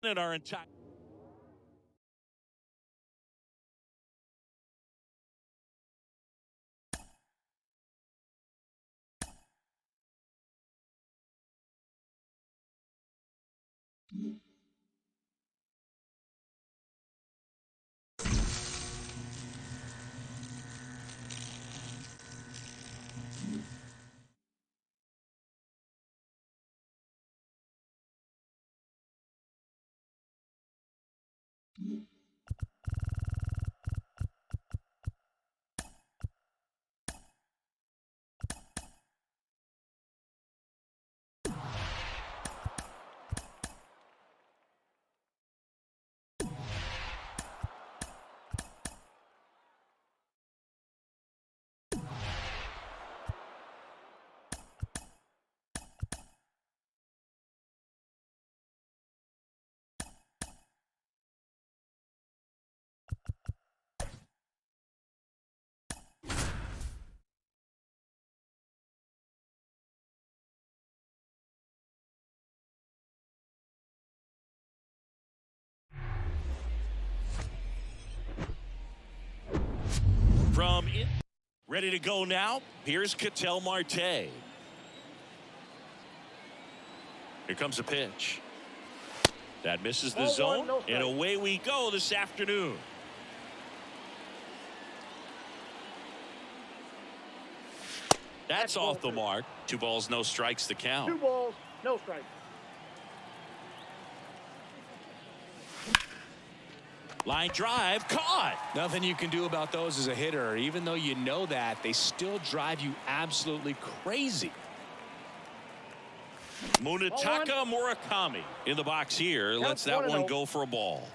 in our entire. From it, ready to go now. Here's Ketel Marte. Here comes a pitch. That misses the Ball zone, one, no and strike. away we go this afternoon. That's ball off the three. mark. 2 balls, no strikes to 2 count. balls, no strikes. Line drive, caught. Nothing you can do about those as a hitter. Even though you know that, they still drive you absolutely crazy. Munetaka Murakami in the box here. Lets that one 1-0. go for a ball.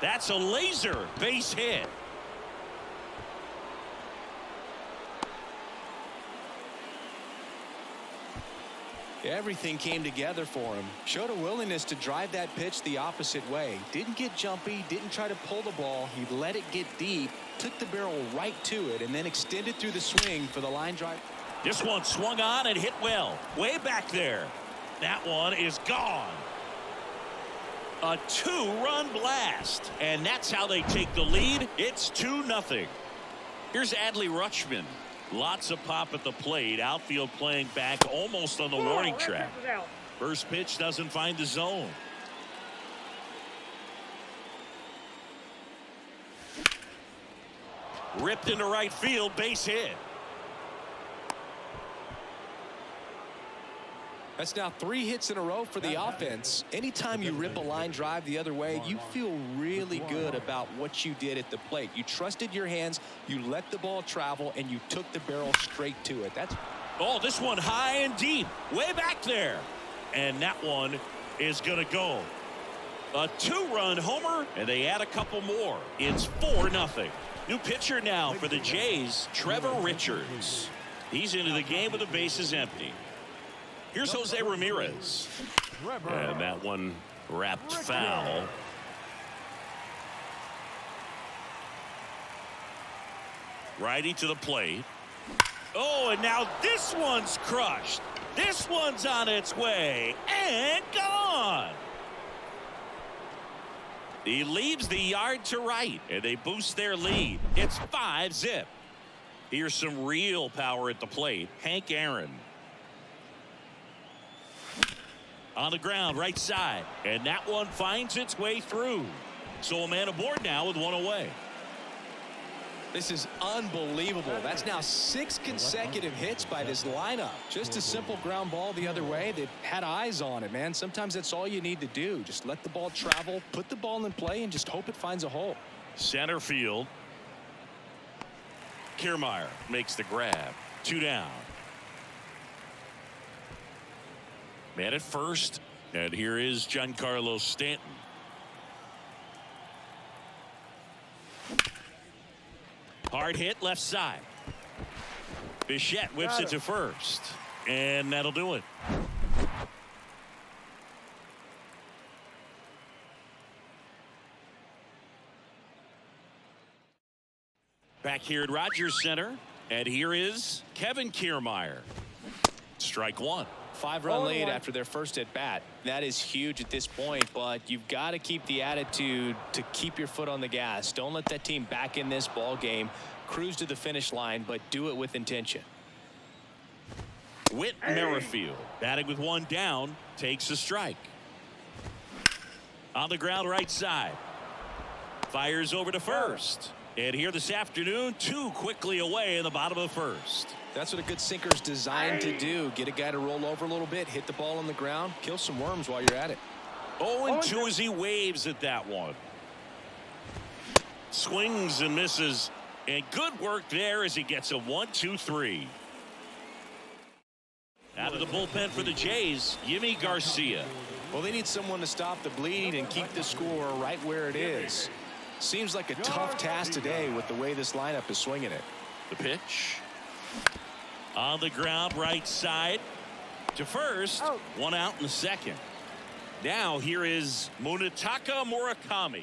That's a laser base hit. Everything came together for him. Showed a willingness to drive that pitch the opposite way. Didn't get jumpy, didn't try to pull the ball. He let it get deep, took the barrel right to it, and then extended through the swing for the line drive. This one swung on and hit well. Way back there. That one is gone. A 2-run blast. And that's how they take the lead. It's 2-0. Here's Adley Rutschman. Lots of pop at the plate. Outfield playing back almost on the warning track. First pitch doesn't find the zone. Ripped into right field, base hit. That's now 3 hits in a row for the offense. Anytime you rip a line drive the other way, you feel really good about what you did at the plate. You trusted your hands, you let the ball travel, and you took the barrel straight to it. Oh, this one high and deep, way back there. And that one is going to go. A 2-run homer, and they add a couple more. It's 4-0. New pitcher now for the Jays, Trevor Richards. He's into the game with the bases empty. Here's Jose Ramirez. And that one wrapped foul. Righty to the plate. Oh, and now this one's crushed. This one's on its way and gone. He leaves the yard to right, and they boost their lead. It's 5-0. Here's some real power at the plate. Hank Aaron. On the ground, right side. And that one finds its way through. So a man aboard now with one away. This is unbelievable. That's now 6 consecutive hits by this lineup. Just a simple ground ball the other way that had eyes on it, man. Sometimes that's all you need to do. Just let the ball travel, put the ball in play, and just hope it finds a hole. Center field. Kiermaier makes the grab. 2 down. Man at first, and here is Giancarlo Stanton. Hard hit left side. Bichette whips it to first, and that'll do it. Back here at Rogers Center, and here is Kevin Kiermaier. Strike 1. 5-run lead after their first at bat. That is huge at this point, but you've got to keep the attitude to keep your foot on the gas. Don't let that team back in this ball game. Cruise to the finish line, but do it with intention. Whit Merrifield batting with 1 down, takes a strike. On the ground right side. Fires over to first. And here this afternoon, 2 quickly away in the bottom of the first. That's what a good sinker is designed to do. Get a guy to roll over a little bit, hit the ball on the ground, kill some worms while you're at it. 0-2 as he waves at that one. Swings and misses. And good work there as he gets a 1-2-3. Out of the bullpen for the Jays, Yimi Garcia. Well, they need someone to stop the bleed and keep the score right where it is. Seems like a tough task today with the way this lineup is swinging it. The pitch. On the ground, right side to first. One out in the second. Now here is Munetaka Murakami.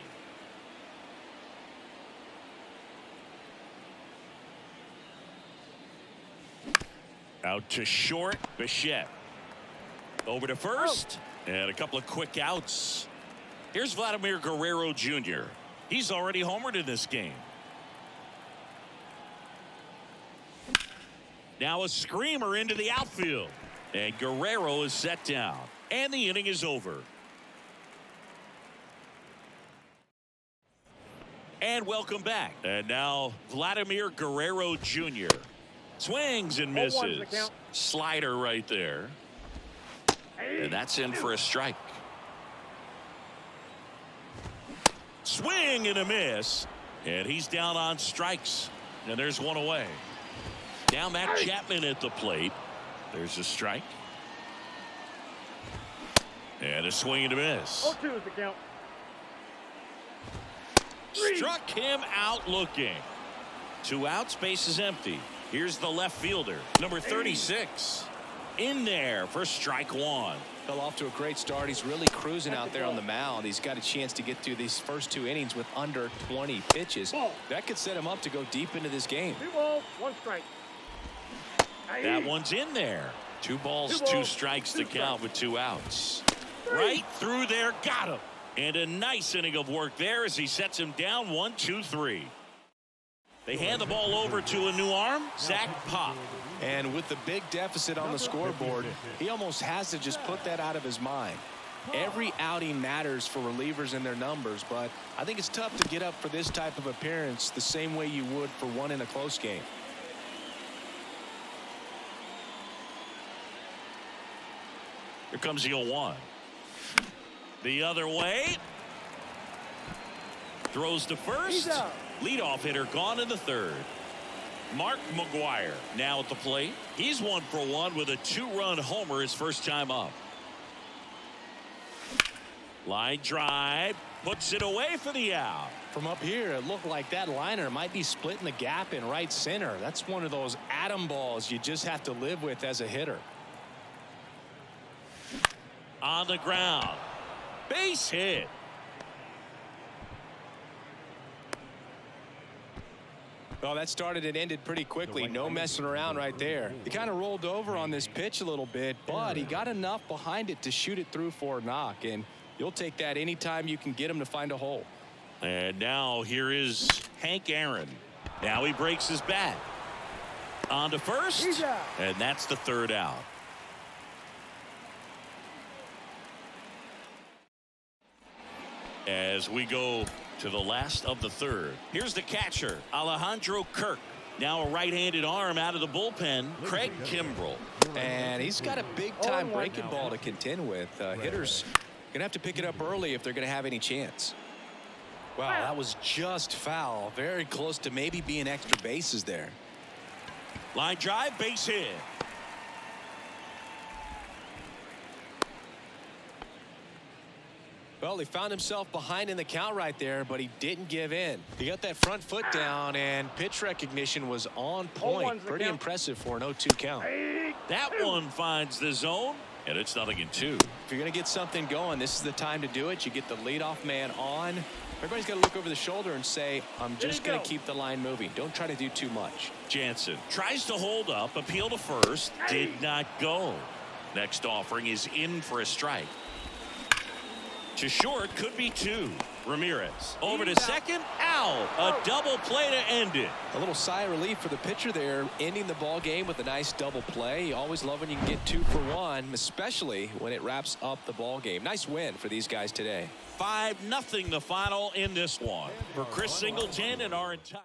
Out to short, Bichette. Over to first. And a couple of quick outs. Here's Vladimir Guerrero Jr. He's already homered in this game. Now a screamer into the outfield. And Guerrero is set down. And the inning is over. And welcome back. And now Vladimir Guerrero Jr. Swings and misses. Slider right there. And that's in for a strike. Swing and a miss. And he's down on strikes. And there's one away. Now Matt Chapman at the plate. There's a strike. And a swing and a miss. 0-2 is the count. Struck him out looking. 2 outs, base is empty. Here's the left fielder, number 36. In there for strike one. Fell off to a great start. He's really cruising out there on the mound. He's got a chance to get through these first 2 innings with under 20 pitches. That could set him up to go deep into this game. 2 balls, 1 strike. That one's in there. 2 balls, 2 strikes to count with 2 outs. Right through there, got him. And a nice inning of work there as he sets him down 1-2-3. They hand the ball over to a new arm, Zach Pop. And with the big deficit on the scoreboard, he almost has to just put that out of his mind. Every outing matters for relievers and their numbers, but I think it's tough to get up for this type of appearance the same way you would for one in a close game. Here comes the 0-1. The other way. Throws to first. Leadoff hitter gone in the third. Mark McGuire now at the plate. He's 1 for 1 with a 2-run homer his first time up. Line drive. Puts it away for the out. From up here, it looked like that liner might be splitting the gap in right center. That's one of those atom balls you just have to live with as a hitter. On the ground. Base hit. Well, that started and ended pretty quickly. No messing around right there. He kind of rolled over on this pitch a little bit, but he got enough behind it to shoot it through for a knock. And you'll take that anytime you can get him to find a hole. And now here is Hank Aaron. Now he breaks his bat. On to first. And that's the 3rd out. As we go to the last of the 3rd. Here's the catcher, Alejandro Kirk. Now a right-handed arm out of the bullpen, Craig Kimbrell. And he's got a big-time breaking ball to contend with. Hitters going to have to pick it up early if they're going to have any chance. Wow, that was just foul. Very close to maybe being extra bases there. Line drive, base hit. Well, he found himself behind in the count right there, but he didn't give in. He got that front foot down, and pitch recognition was on point. Pretty impressive for an 0-2 count. That one finds the zone, and it's 0-2. If you're going to get something going, this is the time to do it. You get the leadoff man on. Everybody's got to look over the shoulder and say, I'm just going to keep the line moving. Don't try to do too much. Jansen tries to hold up, appeal to first, did not go. Next offering is in for a strike. To short, could be 2. Ramirez over to second, out. A double play to end it. A little sigh of relief for the pitcher there, ending the ball game with a nice double play. You always love when you can get 2 for 1, especially when it wraps up the ball game. Nice win for these guys today. 5-0 the final in this one. For Chris Singleton and our entire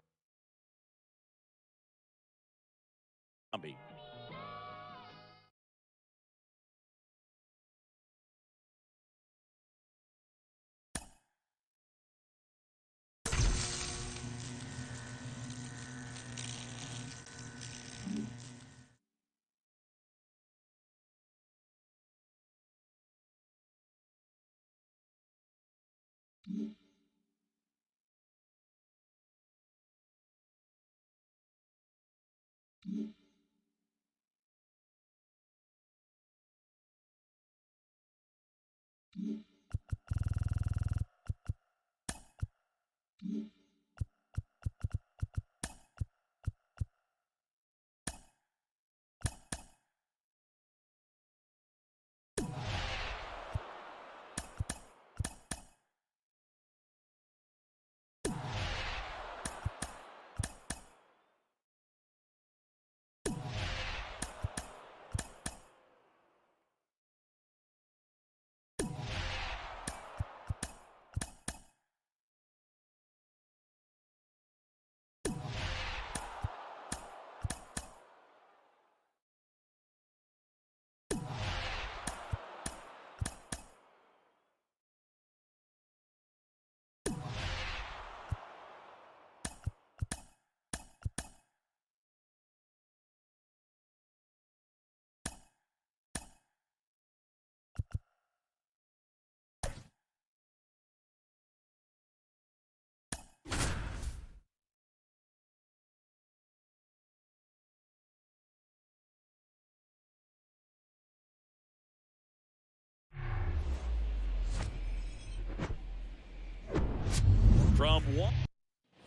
From one.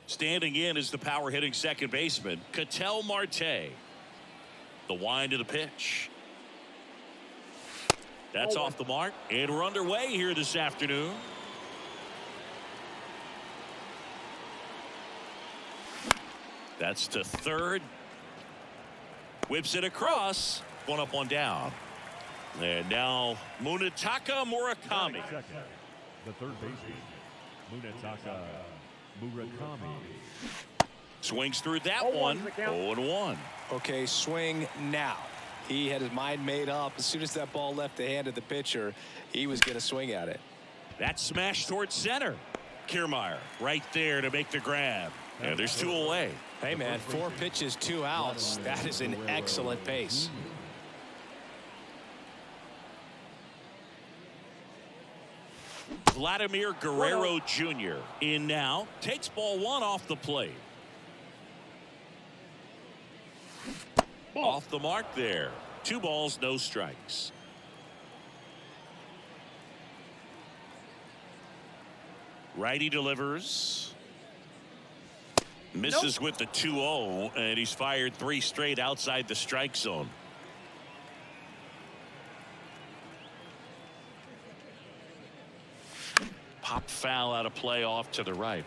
Standing in is the power hitting second baseman, Ketel Marte. The wind of the pitch. That's off the mark, and we're underway here this afternoon. That's to third. Whips it across. One up, one down. And now Munetaka Murakami. Second, the third baseman, Munetaka Murakami. Swings through that one. 0-1. Okay, swing now. He had his mind made up. As soon as that ball left the hand of the pitcher, he was going to swing at it. That smash towards center. Kiermaier right there to make the grab. And there's two away. Hey, man, 4 pitches, 2 outs. That is an excellent pace. Vladimir Guerrero Jr. in now. Takes ball 1 off the plate. Off the mark there. 2 balls, no strikes. Righty delivers. Misses with the 2-0, and he's fired 3 straight outside the strike zone. Pop foul out of play off to the right.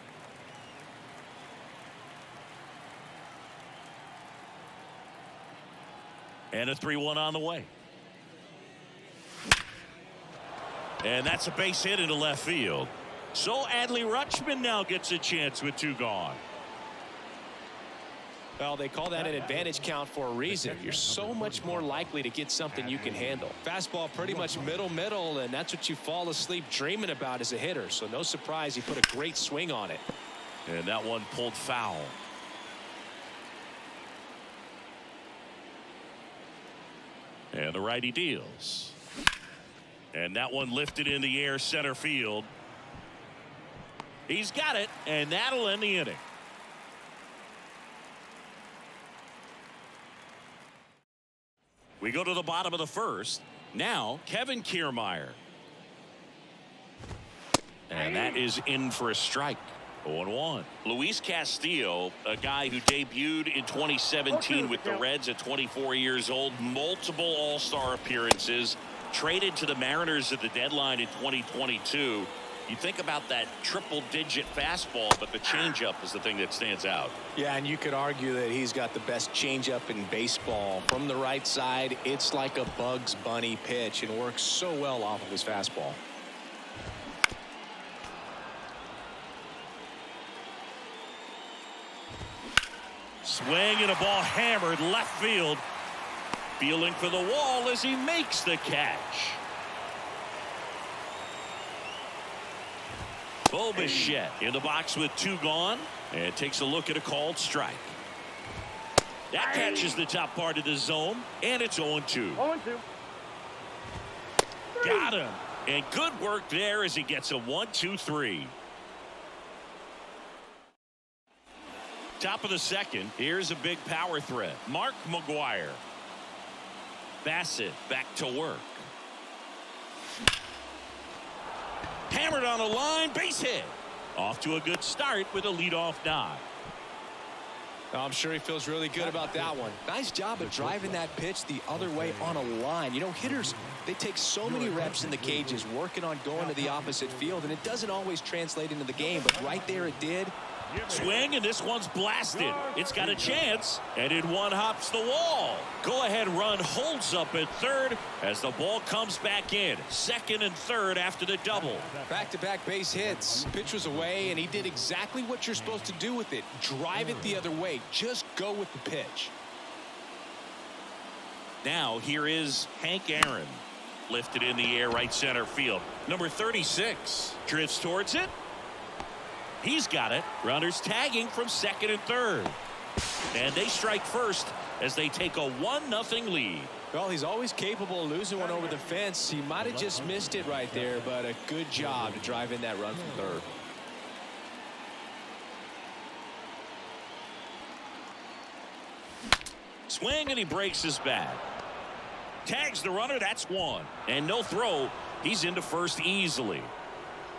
And a 3-1 on the way. And that's a base hit into left field. So Adley Rutschman now gets a chance with 2 gone. Well, they call that an advantage count for a reason. You're so much more likely to get something you can handle. Fastball pretty much middle, and that's what you fall asleep dreaming about as a hitter. So no surprise he put a great swing on it. And that one pulled foul. And the righty deals. And that one lifted in the air center field. He's got it, and that'll end the inning. We go to the bottom of the first. Now, Kevin Kiermaier. And that is in for a strike. 0-1. Luis Castillo, a guy who debuted in 2017 with the Reds at 24 years old. Multiple All-Star appearances. Traded to the Mariners at the deadline in 2022. You think about that triple-digit fastball, but the changeup is the thing that stands out. Yeah, and you could argue that he's got the best changeup in baseball. From the right side, it's like a Bugs Bunny pitch and works so well off of his fastball. Swing and a ball hammered left field. feeling for the wall as he makes the catch. Bo Bichette in the box with 2 gone and takes a look at a called strike. That catches the top part of the zone, and it's 0-2. 0-2. Got him. And good work there as he gets a 1-2-3. Top of the second. Here's a big power threat. Mark McGuire. Bassett back to work. Hammered on the line. Base hit. Off to a good start with a leadoff nod. I'm sure he feels really good about that one. Nice job of driving that pitch the other way on a line. You know, hitters, they take so many reps in the cages working on going to the opposite field, and it doesn't always translate into the game, but right there it did. Swing, and this one's blasted. It's got a chance, and it one-hops the wall. Go-ahead run holds up at third as the ball comes back in. Second and third after the double. Back-to-back base hits. Pitch was away, and he did exactly what you're supposed to do with it. Drive it the other way. Just go with the pitch. Now here is Hank Aaron. Lifted in the air right center field. Number 36 drifts towards it. He's got it. Runners tagging from second and third. And they strike first as they take a 1-0 lead. Well, he's always capable of losing one over the fence. He might have just missed it right there, but a good job to drive in that run from third. Swing, and he breaks his bat. Tags the runner. That's one. And no throw. He's into first easily.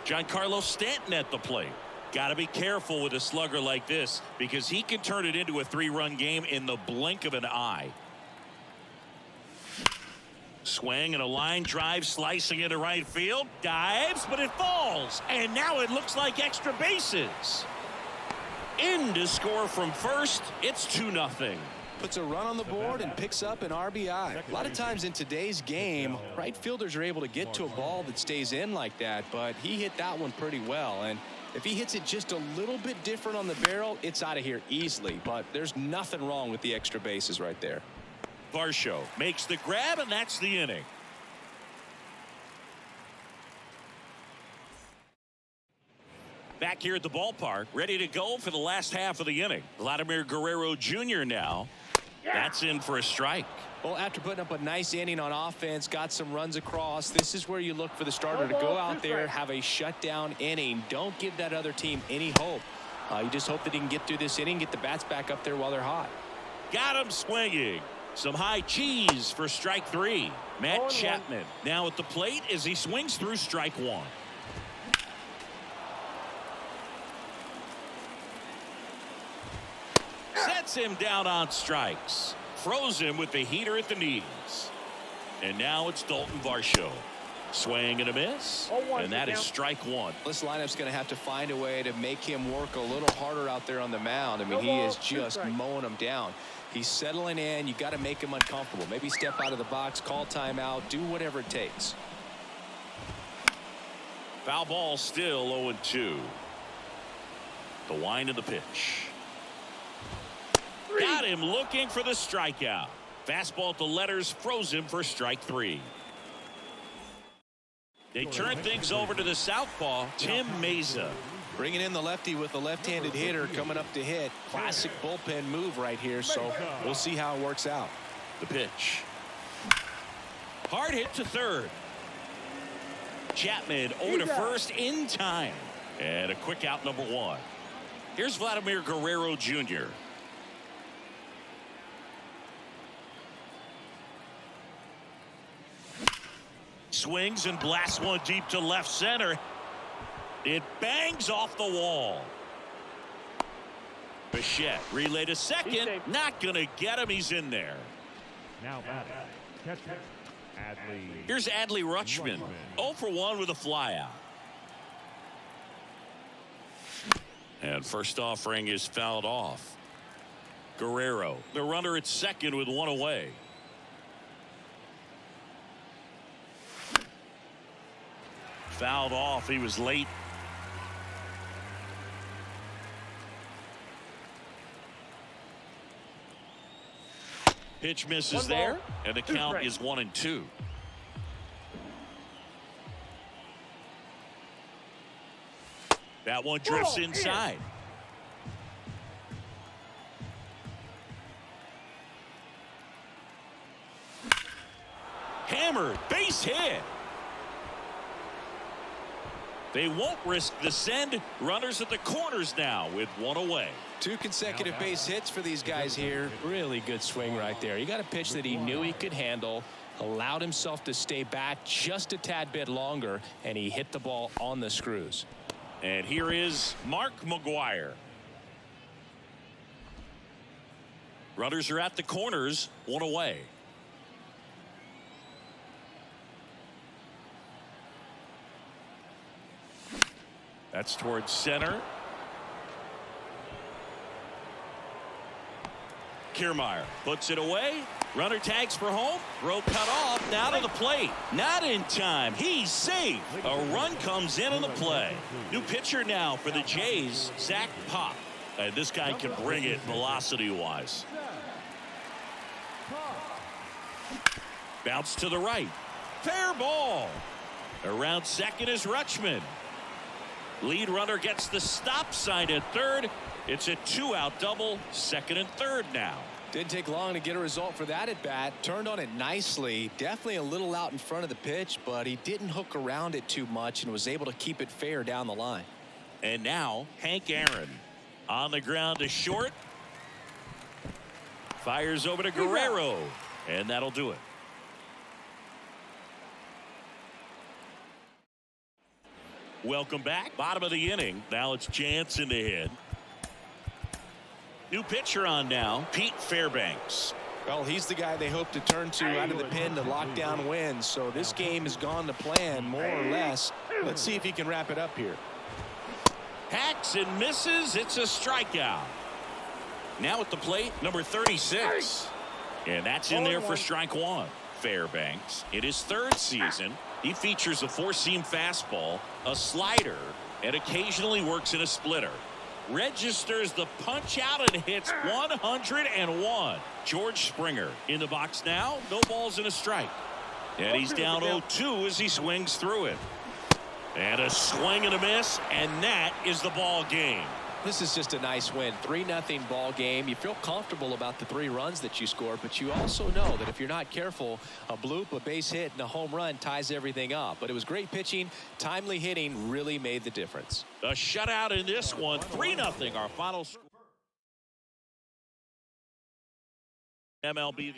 Giancarlo Stanton at the plate. Got to be careful with a slugger like this because he can turn it into a 3-run game in the blink of an eye. Swing and a line drive slicing into right field. Dives, but it falls. And now it looks like extra bases. In to score from first. It's 2-0. Puts a run on the board and picks up an RBI. A lot of times in today's game, right fielders are able to get to a ball that stays in like that, but he hit that one pretty well. And if he hits it just a little bit different on the barrel, it's out of here easily. But there's nothing wrong with the extra bases right there. Varsho makes the grab, and that's the inning. Back here at the ballpark, ready to go for the last half of the inning. Vladimir Guerrero Jr. now. That's in for a strike. Well, after putting up a nice inning on offense, got some runs across, this is where you look for the starter to go out there, have a shutdown inning. Don't give that other team any hope. You just hope that he can get through this inning, get the bats back up there while they're hot. Got him swinging. Some high cheese for strike 3. Matt Chapman now at the plate as he swings through strike 1. Sets him down on strikes. Froze him with the heater at the knees. And now it's Dalton Varsho. Swing and a miss. And that is strike 1. This lineup's going to have to find a way to make him work a little harder out there on the mound. I mean, he is just mowing them down. He's settling in. You got to make him uncomfortable. Maybe step out of the box, call timeout, do whatever it takes. Foul ball still 0-2. The wind of the pitch. Got him looking for the strikeout. Fastball at the letters froze him for strike 3. They turn things over to the southpaw, Tim Meza. Bringing in the lefty with the left-handed hitter coming up to hit. Classic bullpen move right here, so we'll see how it works out. The pitch. Hard hit to third. Chapman over to first in time. And a quick out, number 1. Here's Vladimir Guerrero Jr. Swings and blasts one deep to left center. It bangs off the wall. Bichette relay to second. Not going to get him. He's in there. Now batting, catcher, Adley. Here's Adley Rutschman. 0 for 1 with a flyout. And first offering is fouled off. Guerrero, the runner at second with 1 away. Fouled off. He was late. Pitch misses One ball, there, and the two count strikes. is 1-2. That one drifts inside. Hammered, base hit. They won't risk the send. Runners at the corners now with one away. 2 consecutive base hits for these guys here. Really good swing right there. You got a pitch that he knew he could handle, allowed himself to stay back just a tad bit longer, and he hit the ball on the screws. And here is Mark McGuire. Runners are at the corners, one away. That's towards center. Kiermaier puts it away. Runner tags for home. Throw cut off. Now to the plate. Not in time. He's safe. A run comes in on the play. New pitcher now for the Jays, Zach Pop. And this guy can bring it velocity-wise. Bounce to the right. Fair ball. Around second is Rutschman. Lead runner gets the stop sign at third. It's a 2-out double, second and third now. Didn't take long to get a result for that at bat. Turned on it nicely. Definitely a little out in front of the pitch, but he didn't hook around it too much and was able to keep it fair down the line. And now Hank Aaron on the ground to short. Fires over to Guerrero, and that'll do it. Welcome back. Bottom of the inning. Now it's Jansen to hit. New pitcher on now, Pete Fairbanks. Well, he's the guy they hope to turn to out of the pen to lock down wins. So this game has gone to plan more or less. Let's see if he can wrap it up here. Hacks and misses. It's a strikeout. Now at the plate, number 36. And that's in there for strike one. Fairbanks, in his third season, he features a four-seam fastball, a slider, and occasionally works in a splitter. Registers the punch out and hits 101. George Springer in the box now. No balls and a strike. And he's down 0-2 as he swings through it. And a swing and a miss, and that is the ball game. This is just a nice win. 3-0 ball game. You feel comfortable about the 3 runs that you scored, but you also know that if you're not careful, a bloop, a base hit, and a home run ties everything up. But it was great pitching. Timely hitting really made the difference. A shutout in this one. 3-0 our final score. MLB.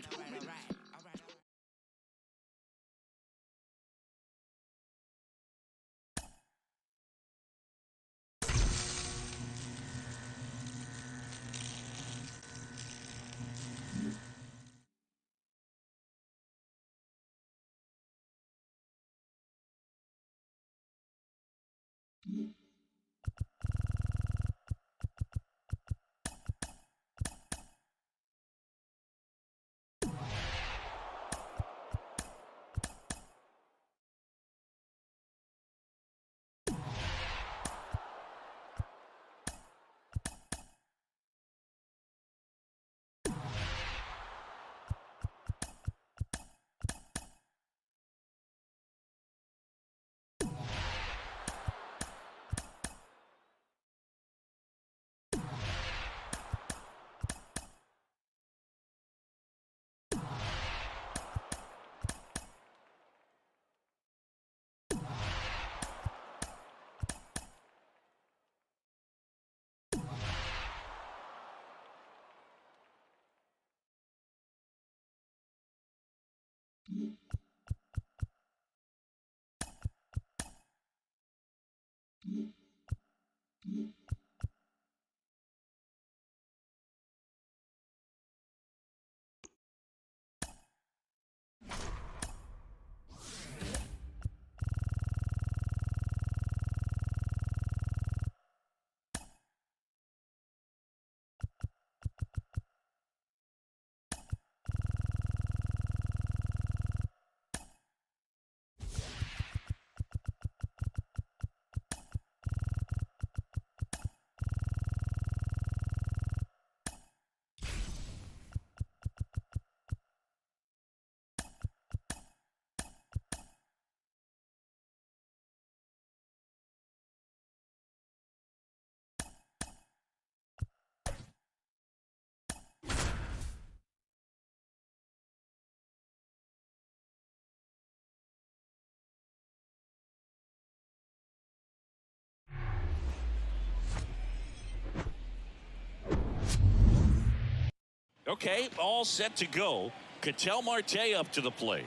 Okay, all set to go. Ketel Marte up to the plate.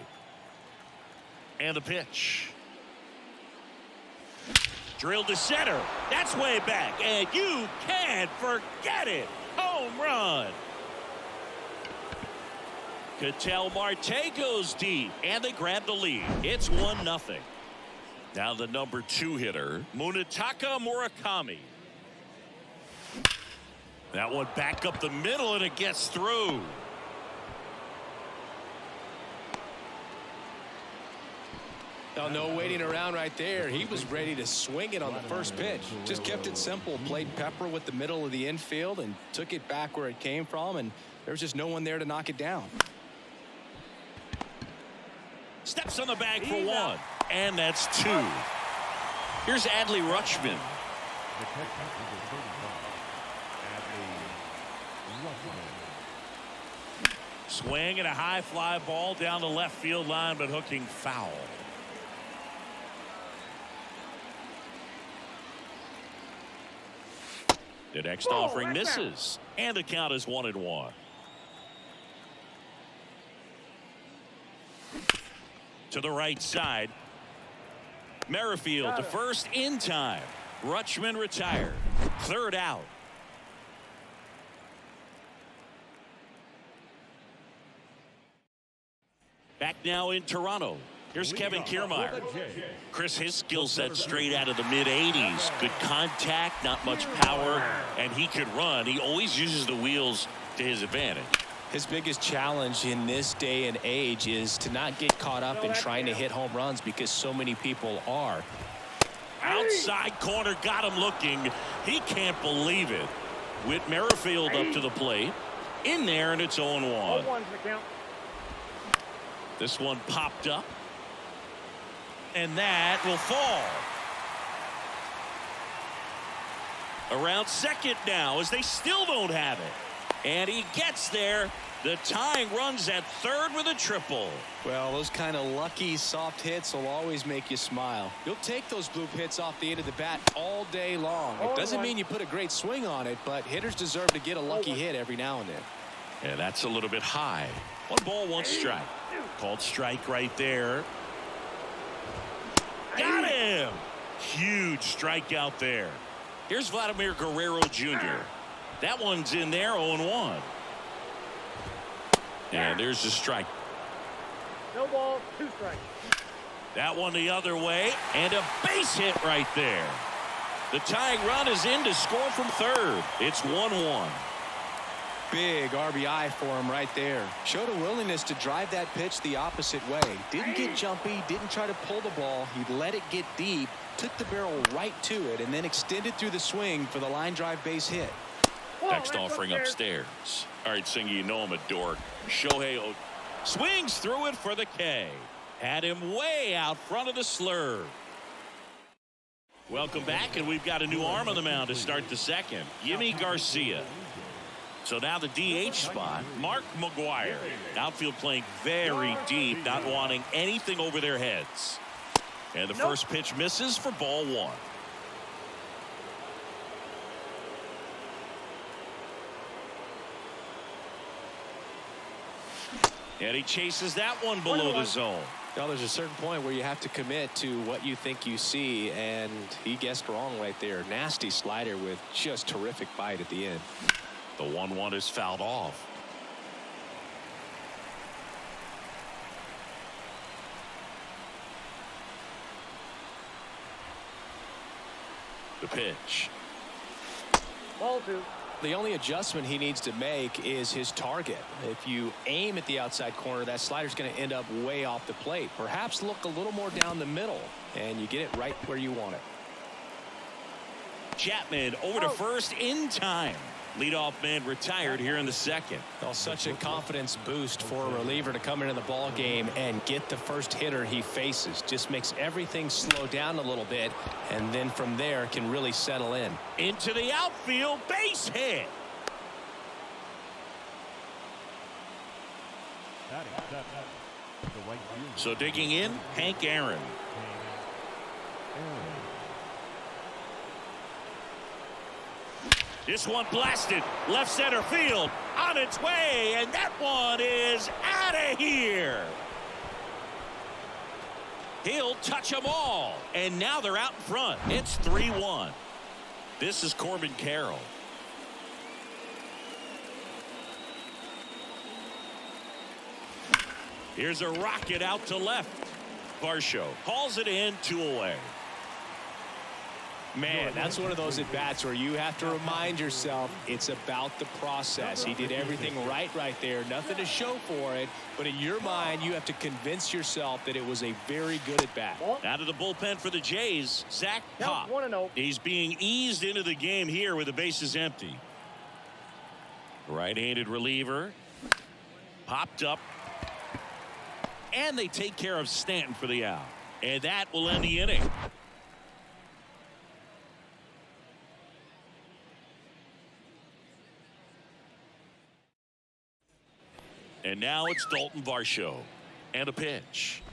And the pitch. Drilled to center. That's way back. And you can't forget it. Home run. Ketel Marte goes deep. And they grab the lead. It's 1-0. Now the number 2 hitter, Munetaka Murakami. That one back up the middle, and it gets through. Oh, no waiting around right there. He was ready to swing it on the first pitch. Just kept it simple. Played pepper with the middle of the infield and took it back where it came from, and there was just no one there to knock it down. Steps on the bag for 1, and that's 2. Here's Adley Rutschman. The catcher is 35. Adley Rutschman. Swing and a high fly ball down the left field line, but hooking foul. The next offering misses, and the count is 1-1. To the right side. Merrifield to first in time. Rutschman retired. Third out. Back now in Toronto. Here's Kevin Kiermaier. Chris, his skill set straight out of the mid-'80s. Good contact, not much power, and he could run. He always uses the wheels to his advantage. His biggest challenge in this day and age is to not get caught up in trying to hit home runs because so many people are. Outside corner, got him looking. He can't believe it. Whit Merrifield up to the plate. In there, and it's 0-1. This one popped up. And that will fall. Around second now as they still don't have it. And he gets there. The tying runs at third with a triple. Well, those kind of lucky soft hits will always make you smile. You'll take those bloop hits off the end of the bat all day long. It doesn't mean you put a great swing on it, but hitters deserve to get a lucky hit every now and then. And that's a little bit high. 1 ball, 1 strike. Called strike right there. Got him! Huge strikeout there. Here's Vladimir Guerrero Jr. That one's in there, 0-1. And there's the strike. No ball, 2 strikes. That one the other way, and a base hit right there. The tying run is in to score from third. It's 1-1. Big RBI for him right there. Showed a willingness to drive that pitch the opposite way. Didn't get jumpy, didn't try to pull the ball. He let it get deep, took the barrel right to it, and then extended through the swing for the line drive base hit. Next offering upstairs. All right, Singy, you know I'm a dork. Shohei swings through it for the K. Had him way out front of the slurve. Welcome back, and we've got a new arm on the mound to start the second. Yimi Garcia. So now the DH spot, Mark McGuire. Outfield playing very deep, not wanting anything over their heads. And the first pitch misses for ball 1. And he chases that one below the zone. Now there's a certain point where you have to commit to what you think you see, and he guessed wrong right there. Nasty slider with just terrific bite at the end. The 1-1 is fouled off. The pitch. Ball 2. The only adjustment he needs to make is his target. If you aim at the outside corner, that slider's going to end up way off the plate. Perhaps look a little more down the middle, and you get it right where you want it. Chapman over to first in time. Leadoff man retired here in the second. Well, such a confidence boost for a reliever to come into the ball game and get the first hitter he faces. Just makes everything slow down a little bit, and then from there can really settle in. Into the outfield, base hit. So digging in, Hank Aaron. This one blasted left center field, on its way, and that one is out of here. He'll touch them all, and now they're out in front. It's 3-1. This is Corbin Carroll. Here's a rocket out to left. Varsho hauls it in, 2 away. Man, that's one of those at-bats where you have to remind yourself it's about the process. He did everything right there. Nothing to show for it. But in your mind, you have to convince yourself that it was a very good at-bat. Out of the bullpen for the Jays, Zach Pop. Count 1-0. He's being eased into the game here with the bases empty. Right-handed reliever. Popped up. And they take care of Stanton for the out. And that will end the inning. And now it's Dalton Varsho. And a pitch.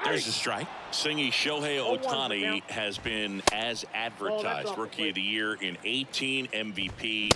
There's a strike. Singy Shohei Ohtani has been as advertised. Rookie of the Year in 18, MVP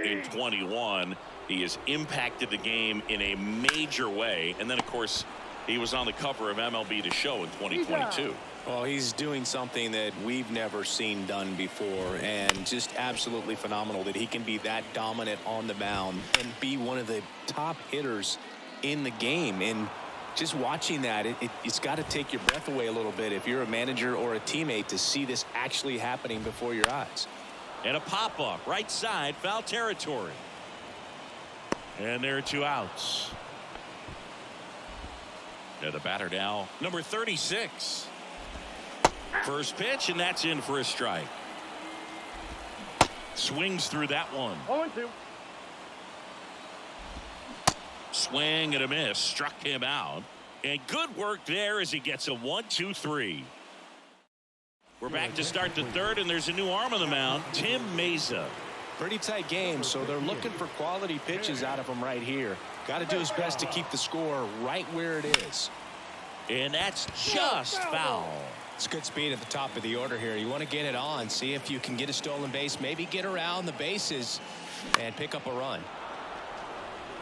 in 21. He has impacted the game in a major way. And then, of course, he was on the cover of MLB The Show in 2022. Well, he's doing something that we've never seen done before, and just absolutely phenomenal that he can be that dominant on the mound and be one of the top hitters in the game. And just watching that, it's got to take your breath away a little bit if you're a manager or a teammate to see this actually happening before your eyes. And a pop-up right side, foul territory. And there are 2 outs. And the batter now, number 36. First pitch, and that's in for a strike. Swings through that one. 0-2. Swing and a miss. Struck him out. And good work there as he gets a 1-2-3. We're back to start the third, and there's a new arm on the mound, Tim Meza. Pretty tight game, so they're looking for quality pitches out of him right here. Got to do his best to keep the score right where it is. And that's just foul. It's good speed at the top of the order here. You want to get it on, see if you can get a stolen base, maybe get around the bases and pick up a run.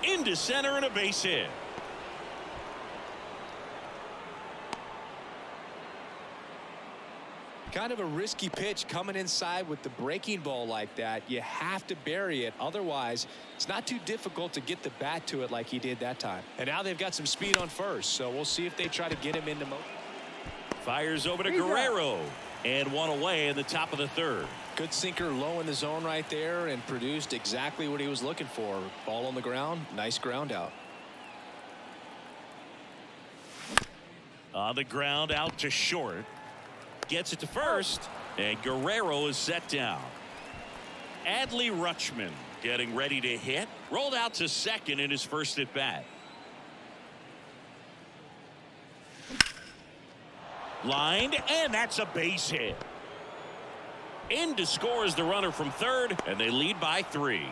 Into center and a base hit. Kind of a risky pitch coming inside with the breaking ball like that. You have to bury it. Otherwise, it's not too difficult to get the bat to it like he did that time. And now they've got some speed on first, so we'll see if they try to get him into motion. Fires over to Guerrero. And 1 away in the top of the third. Good sinker low in the zone right there and produced exactly what he was looking for. Ball on the ground. Nice ground out. On the ground out to short. Gets it to first. And Guerrero is set down. Adley Rutschman getting ready to hit. Rolled out to second in his first at bat. Lined, and that's a base hit. In to score is the runner from third, and they lead by 3.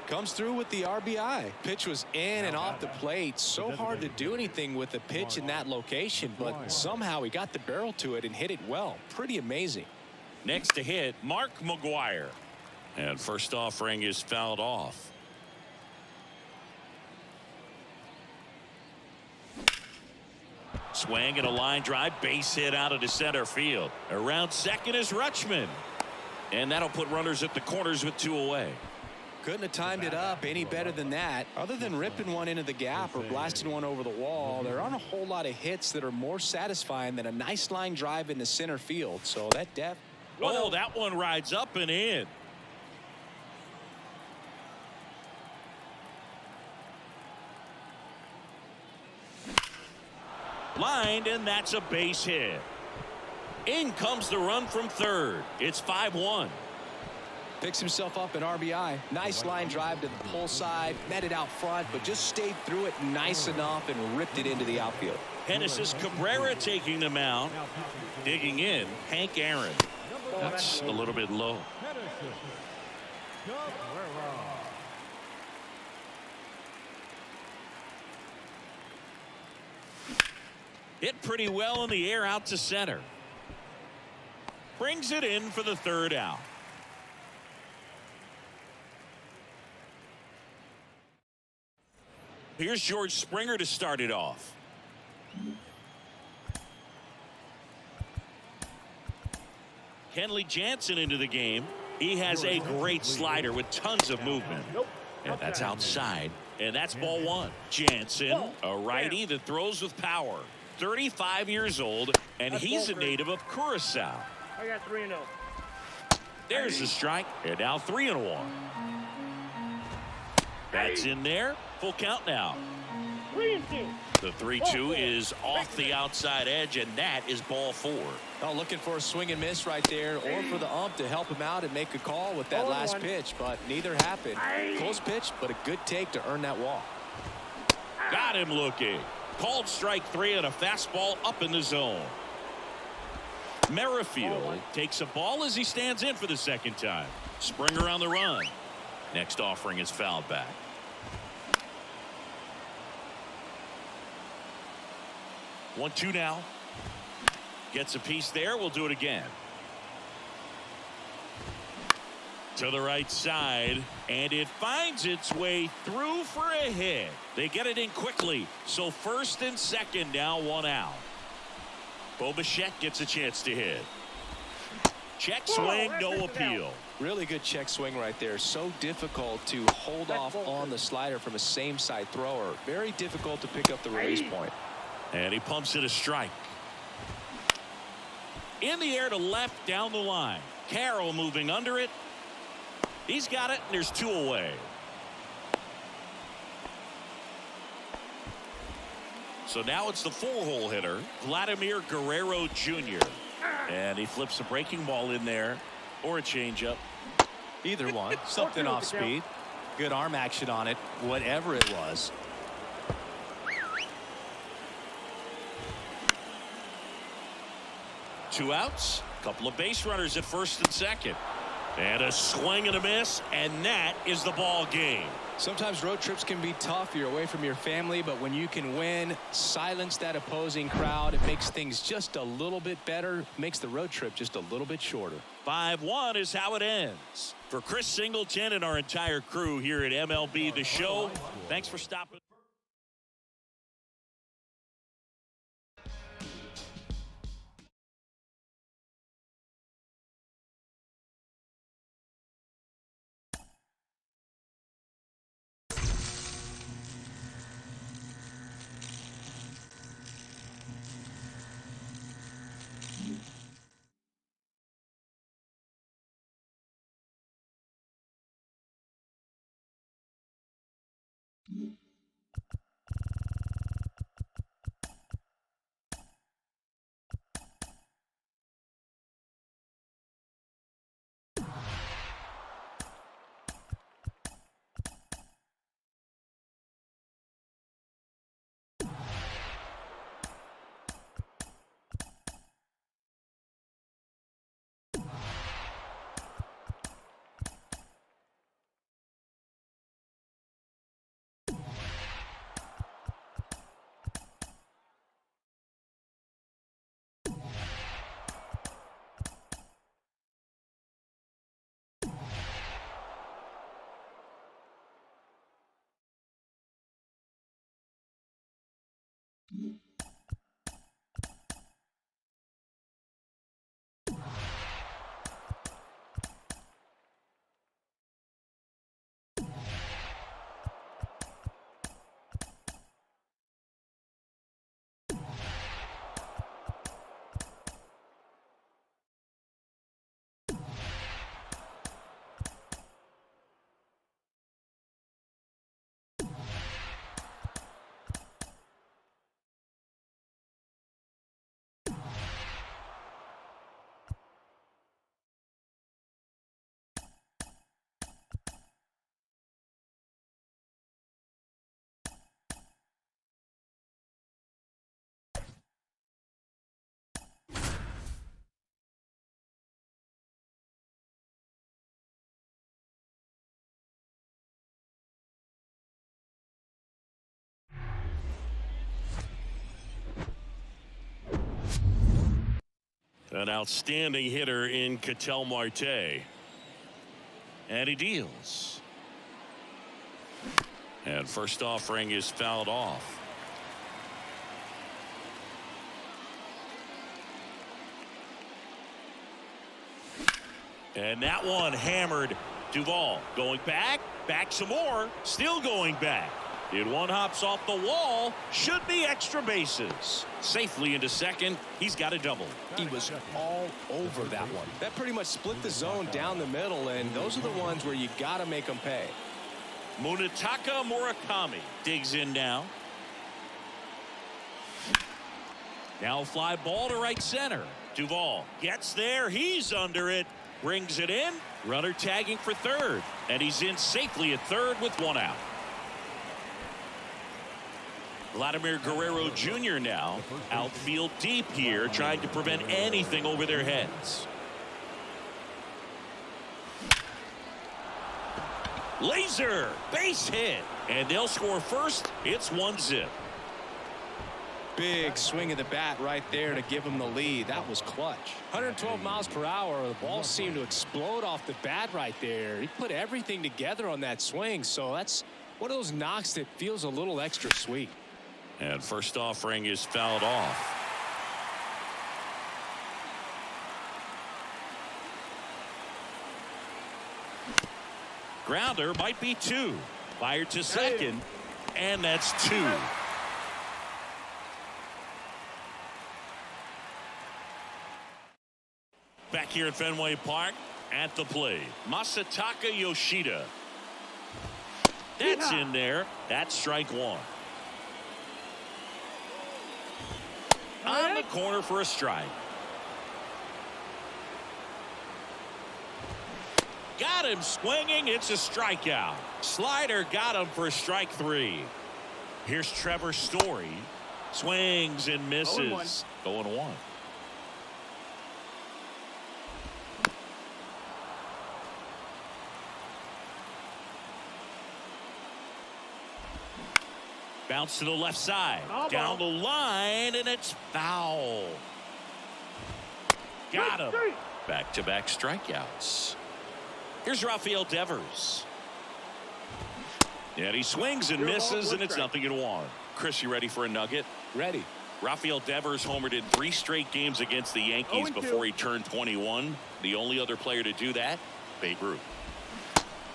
Comes through with the RBI. Pitch was in and off the plate. So hard to do anything with a pitch in that location, but somehow he got the barrel to it and hit it well. Pretty amazing. Next to hit, Mark McGuire. And first offering is fouled off. Swing and a line drive, base hit out of the center field. Around second is Rutschman. And that'll put runners at the corners with 2 away. Couldn't have timed it up any better than that. Other than ripping one into the gap or blasting one over the wall, there aren't a whole lot of hits that are more satisfying than a nice line drive in the center field. So that depth. Oh, that one rides up and in. Lined, and that's a base hit. In comes the run from third. It's 5-1. Picks himself up an RBI. Nice line drive to the pull side. Met it out front, but just stayed through it nice enough and ripped it into the outfield. Genesis Cabrera taking the mound. Digging in, Hank Aaron. That's a little bit low. Hit pretty well in the air out to center. Brings it in for the third out. Here's George Springer to start it off. Kenley Jansen into the game. He has a great slider with tons of movement. And that's outside. And that's ball one. Jansen, a righty that throws with power. 35 years old, and he's a native of Curacao. I got 3-0. There's the strike. And now 3-1. That's in there. Full count now. 3-2. The 3-2 is off the outside edge, and that is ball four. Oh, looking for a swing and miss right there, or for the ump to help him out and make a call with that last pitch, but neither happened. Close pitch, but a good take to earn that walk. Got him looking. Called strike three and a fastball up in the zone. Merrifield takes a ball as he stands in for the second time. Springer on the run. Next offering is fouled back. 1-2 now. Gets a piece there. We'll do it again. To the right side, and it finds its way through for a hit. They get it in quickly, so first and second now, one out. Bo Bichette gets a chance to hit. Check swing, no appeal. Really good check swing right there. So difficult to hold off on the slider from a same side thrower. Very difficult to pick up the release point. And he pumps it a strike. In the air to left down the line. Carroll moving under it. He's got it, and there's two away. So now it's the four-hole hitter, Vladimir Guerrero Jr. And he flips a breaking ball in there, or a changeup. Either one. Something off speed. Good arm action on it, whatever it was. Two outs, couple of base runners at first and second. And a swing and a miss, and that is the ball game. Sometimes road trips can be tough. You're away from your family, but when you can win, silence that opposing crowd, it makes things just a little bit better, makes the road trip just a little bit shorter. 5-1 is how it ends. For Chris Singleton and our entire crew here at MLB The Show, thanks for stopping. An outstanding hitter in Ketel Marte. And he deals. And first offering is fouled off. And that one hammered. Duvall going back some more, still going back. Did one hops off the wall, should be extra bases. Safely into second, he's got a double. He was all over that one. That pretty much split the zone down the middle, and those are the ones where you got to make them pay. Munetaka Murakami digs in now. Now fly ball to right center. Duvall gets there, he's under it. Brings it in. Runner tagging for third. And he's in safely at third with one out. Vladimir Guerrero Jr. now outfield deep here, trying to prevent anything over their heads. Laser base hit, and they'll score first. It's 1-0. Big swing of the bat right there to give him the lead. That was clutch. 112 miles per hour. The ball seemed to explode off the bat right there. He put everything together on that swing, so that's one of those knocks that feels a little extra sweet. And first offering is fouled off. Grounder might be two. Fired to second, and that's two. Back here at Fenway Park, at the plate, Masataka Yoshida. That's in there. That's strike one. On the corner for a strike. Got him swinging. It's a strikeout. Slider got him for strike three. Here's Trevor Story. Swings and misses. 0-1. Bounce to the left side. Down the line, and it's foul. Got him. Back-to-back strikeouts. Here's Rafael Devers. And he swings and misses, and it's 0-1. Chris, you ready for a nugget? Ready. Rafael Devers homered in 3 straight games against the Yankees before he turned 21. The only other player to do that, Babe Ruth.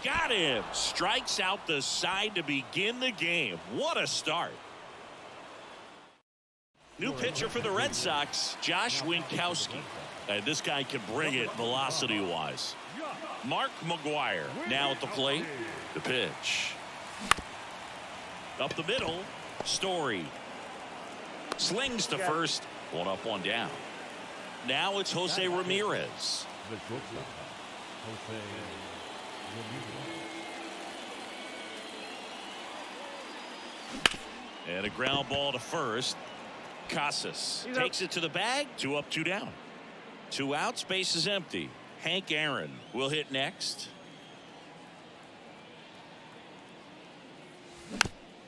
Got him. Strikes out the side to begin the game. What a start. New pitcher for the Red Sox, Josh Winkowski. And this guy can bring it velocity-wise. Mark McGuire now at the plate. The pitch. Up the middle. Story. Slings to first. 1 up, 1 down. Now it's Jose Ramirez. The shortstop, Jose Ramirez. And a ground ball to first. Casas takes it to the bag. 2 up, 2 down. 2 outs, base is empty. Hank Aaron will hit next.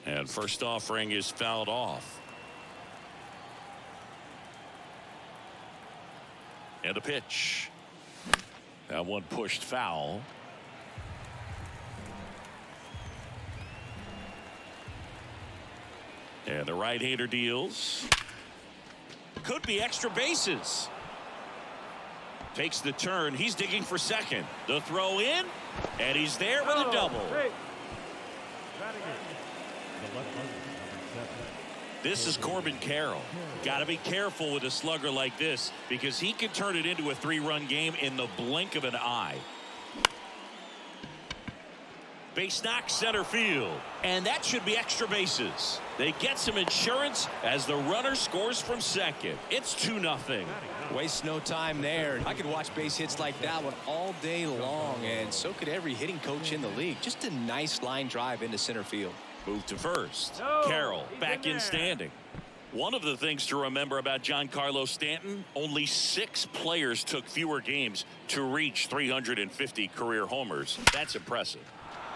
And first offering is fouled off. And a pitch. That one pushed foul. And the right-hander deals. Could be extra bases. Takes the turn. He's digging for second. The throw in. And he's there with a double. This is Corbin Carroll. Got to be careful with a slugger like this because he can turn it into a 3-run game in the blink of an eye. Base knock center field. And that should be extra bases. They get some insurance as the runner scores from second. It's 2-0. Waste no time there. I could watch base hits like that one all day long, and so could every hitting coach in the league. Just a nice line drive into center field. Move to first. Carroll back in standing. One of the things to remember about Giancarlo Stanton, only 6 players took fewer games to reach 350 career homers. That's impressive.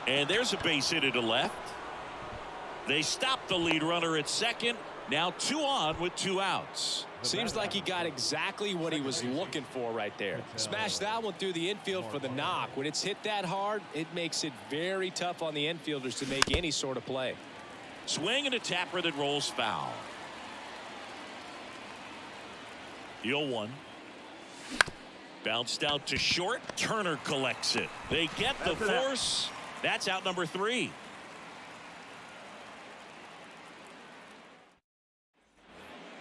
And there's a base hit to left. They stop the lead runner at second. Now 2 on with 2 outs. Seems like he got exactly what he was looking for right there. Smashed that one through the infield for the knock. When it's hit that hard, it makes it very tough on the infielders to make any sort of play. Swing and a tapper that rolls foul. The 0-1. Bounced out to short. Turner collects it. They get the force. That's out number 3.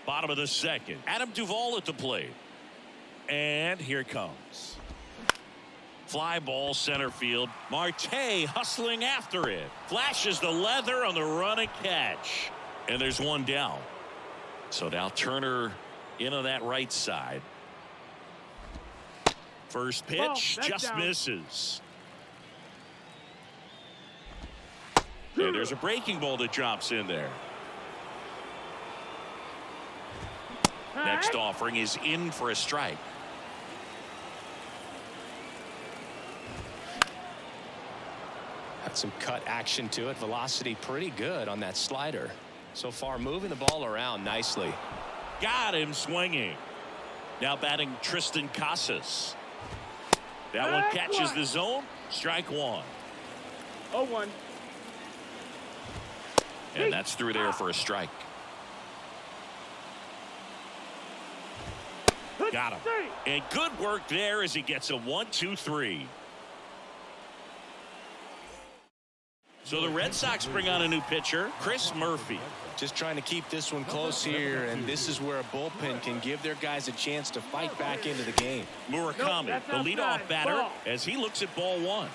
Bottom of the second. Adam Duvall at the plate. And here it comes. Fly ball center field. Marte hustling after it. Flashes the leather on the run and catch. And there's 1 down. So now Turner in on that right side. First pitch just down. Misses. And there's a breaking ball that drops in there. Next offering is in for a strike. Got some cut action to it. Velocity pretty good on that slider. So far moving the ball around nicely. Got him swinging. Now batting Tristan Casas. That one catches the zone. Strike 1. 0-1. And that's through there for a strike. Got him. And good work there as he gets a 1-2-3. So the Red Sox bring on a new pitcher, Chris Murphy. Just trying to keep this one close here, and this is where a bullpen can give their guys a chance to fight back into the game. Murakami, Nope, the leadoff outside. batter, Ball. as he looks at ball 1.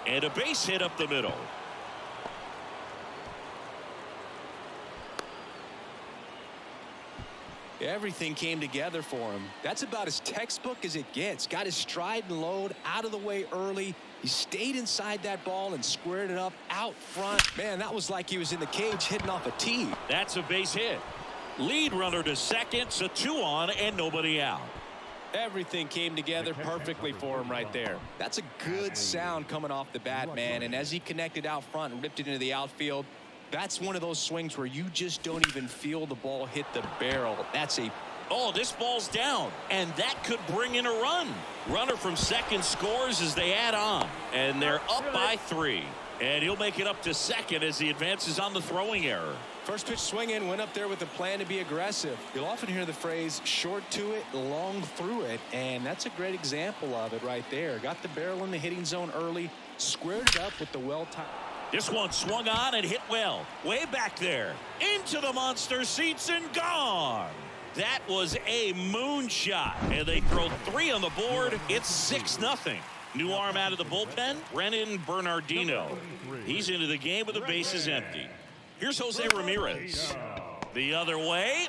And a base hit up the middle. Everything came together for him. That's about as textbook as it gets. Got his stride and load out of the way early. He stayed inside that ball and squared it up out front. Man, that was like he was in the cage hitting off a tee. That's a base hit. Lead runner to second, so 2 on and nobody out. Everything came together perfectly for him right there. That's a good sound coming off the bat, man. And as he connected out front and ripped it into the outfield, that's one of those swings where you just don't even feel the ball hit the barrel. That's a... Oh, this ball's down, and that could bring in a run. Runner from second scores as they add on, and they're up by 3. And he'll make it up to second as he advances on the throwing error. First pitch swing in, went up there with a plan to be aggressive. You'll often hear the phrase short to it, long through it, and that's a great example of it right there. Got the barrel in the hitting zone early, squared it up with the well-timed. This one swung on and hit well. Way back there. Into the monster seats and gone. That was a moonshot. And they throw 3 on the board. It's 6-0. New arm out of the bullpen, Brennan Bernardino. He's into the game with the bases empty. Here's Jose Ramirez. The other way.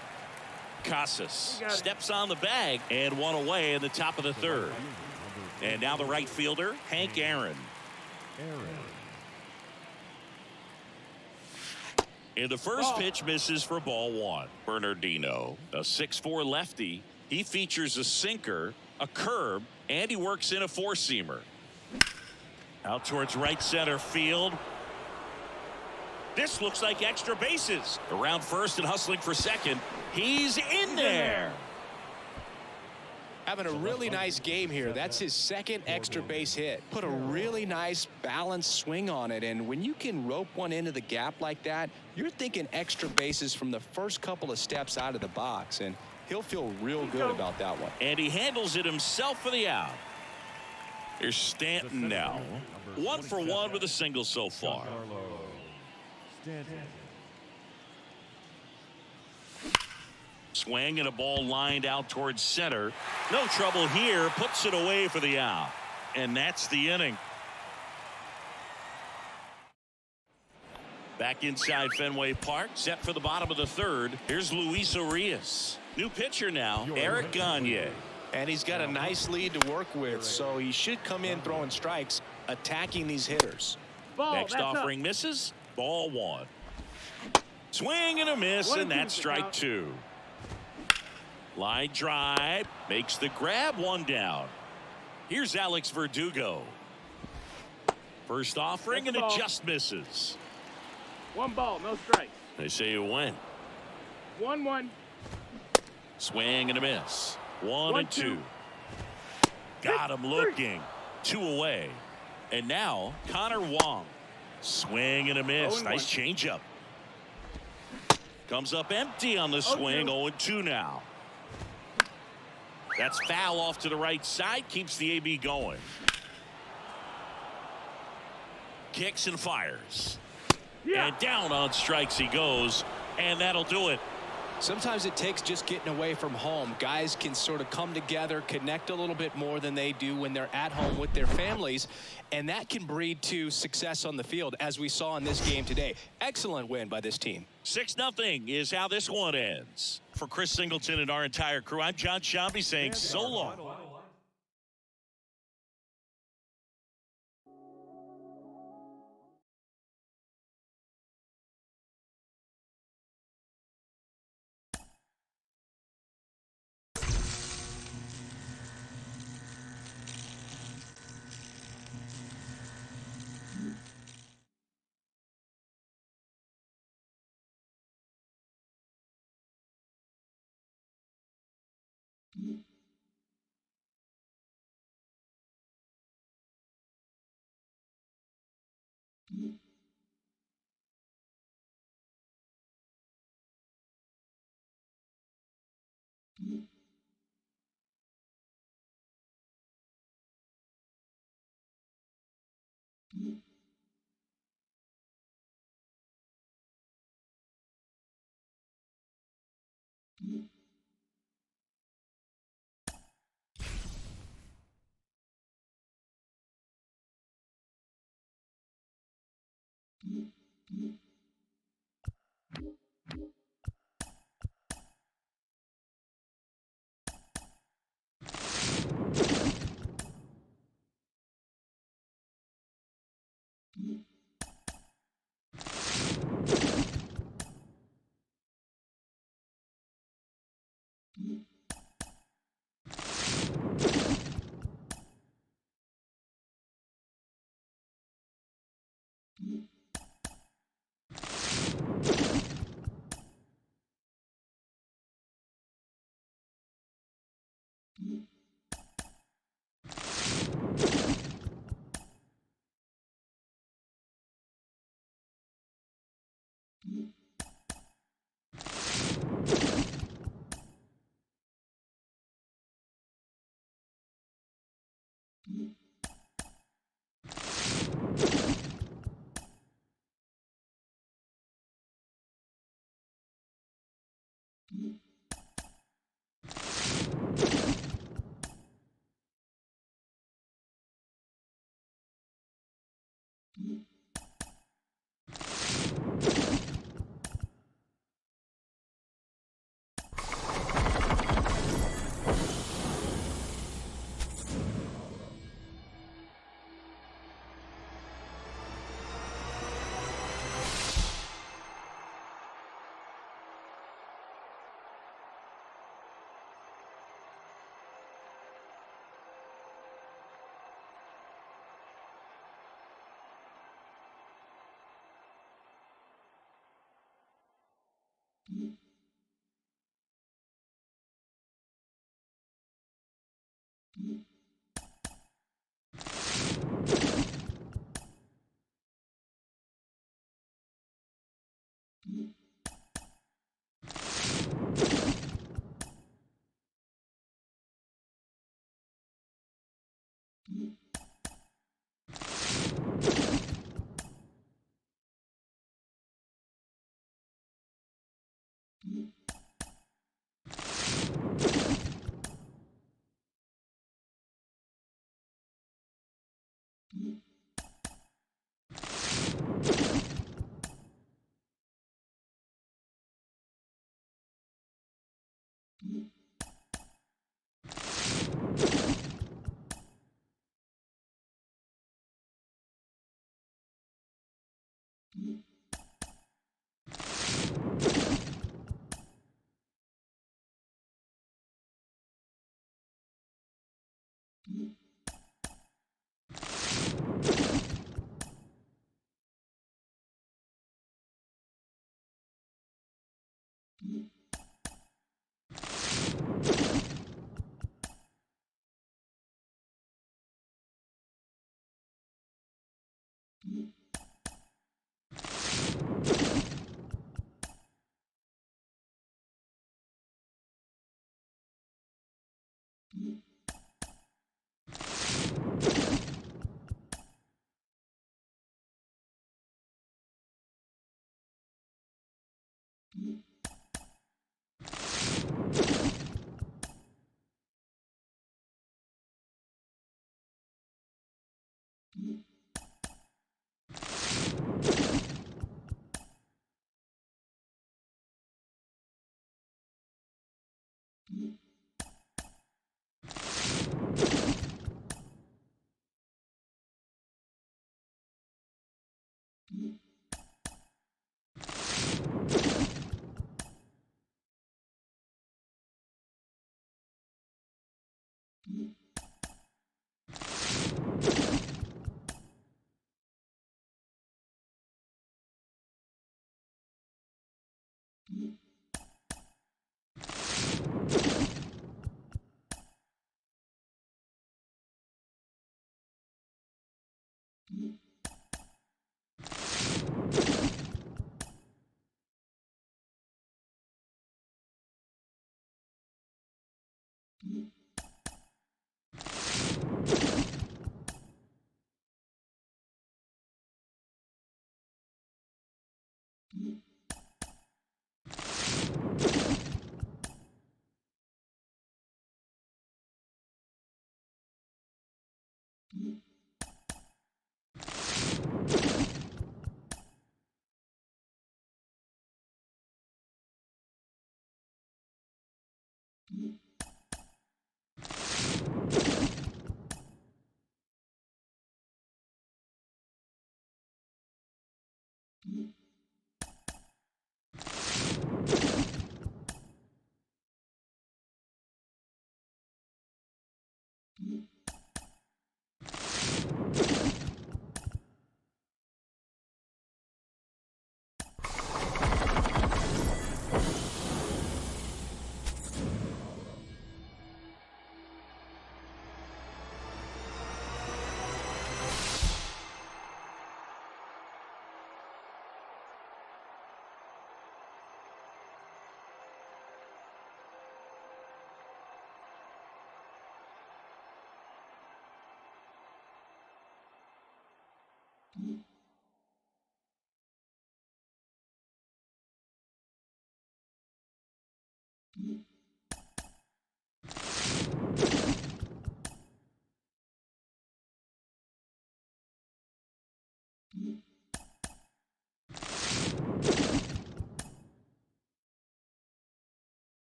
Casas steps on the bag and 1 away in the top of the 3rd. And now the right fielder, Hank Aaron. And the first pitch misses for ball 1. Bernardino, a 6'4" lefty. He features a sinker, a curve, and he works in a 4-seamer. Out towards right center field. This looks like extra bases. Around first and hustling for second. He's in there. Having a really nice game here. That's his 2nd extra base hit. Put a really nice balanced swing on it, and when you can rope one into the gap like that, you're thinking extra bases from the first couple of steps out of the box, and he'll feel real good about that one. And he handles it himself for the out. Here's Stanton now. 1 for 1 with a single so far. Swing and a ball lined out towards center. No trouble here. Puts it away for the out. And that's the inning. Back inside Fenway Park. Set for the bottom of the 3rd. Here's Luis Urias. New pitcher now, Eric Gagne. And he's got a nice lead to work with, so he should come in throwing strikes, attacking these hitters. Next offering misses. Ball 1. Swing and a miss, and that's strike 2. Line drive. Makes the grab, 1 down. Here's Alex Verdugo. First offering and it just misses. 1 ball, no strikes. They say you win. 1-1. Swing and a miss. 1 and 2. 1-2. Got him looking. 2 away. And now Connor Wong. Swing and a miss. 0-1. Nice changeup. Comes up empty on the swing. 0-2 now. That's foul off to the right side. Keeps the AB going. Kicks and fires. Yeah. And down on strikes he goes. And that'll do it. Sometimes it takes just getting away from home. Guys can sort of come together, connect a little bit more than they do when they're at home with their families. And that can breed to success on the field, as we saw in this game today. Excellent win by this team. 6-0 is how this one ends. For Chris Singleton and our entire crew, I'm John Shambi saying so long.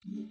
Mm-hmm.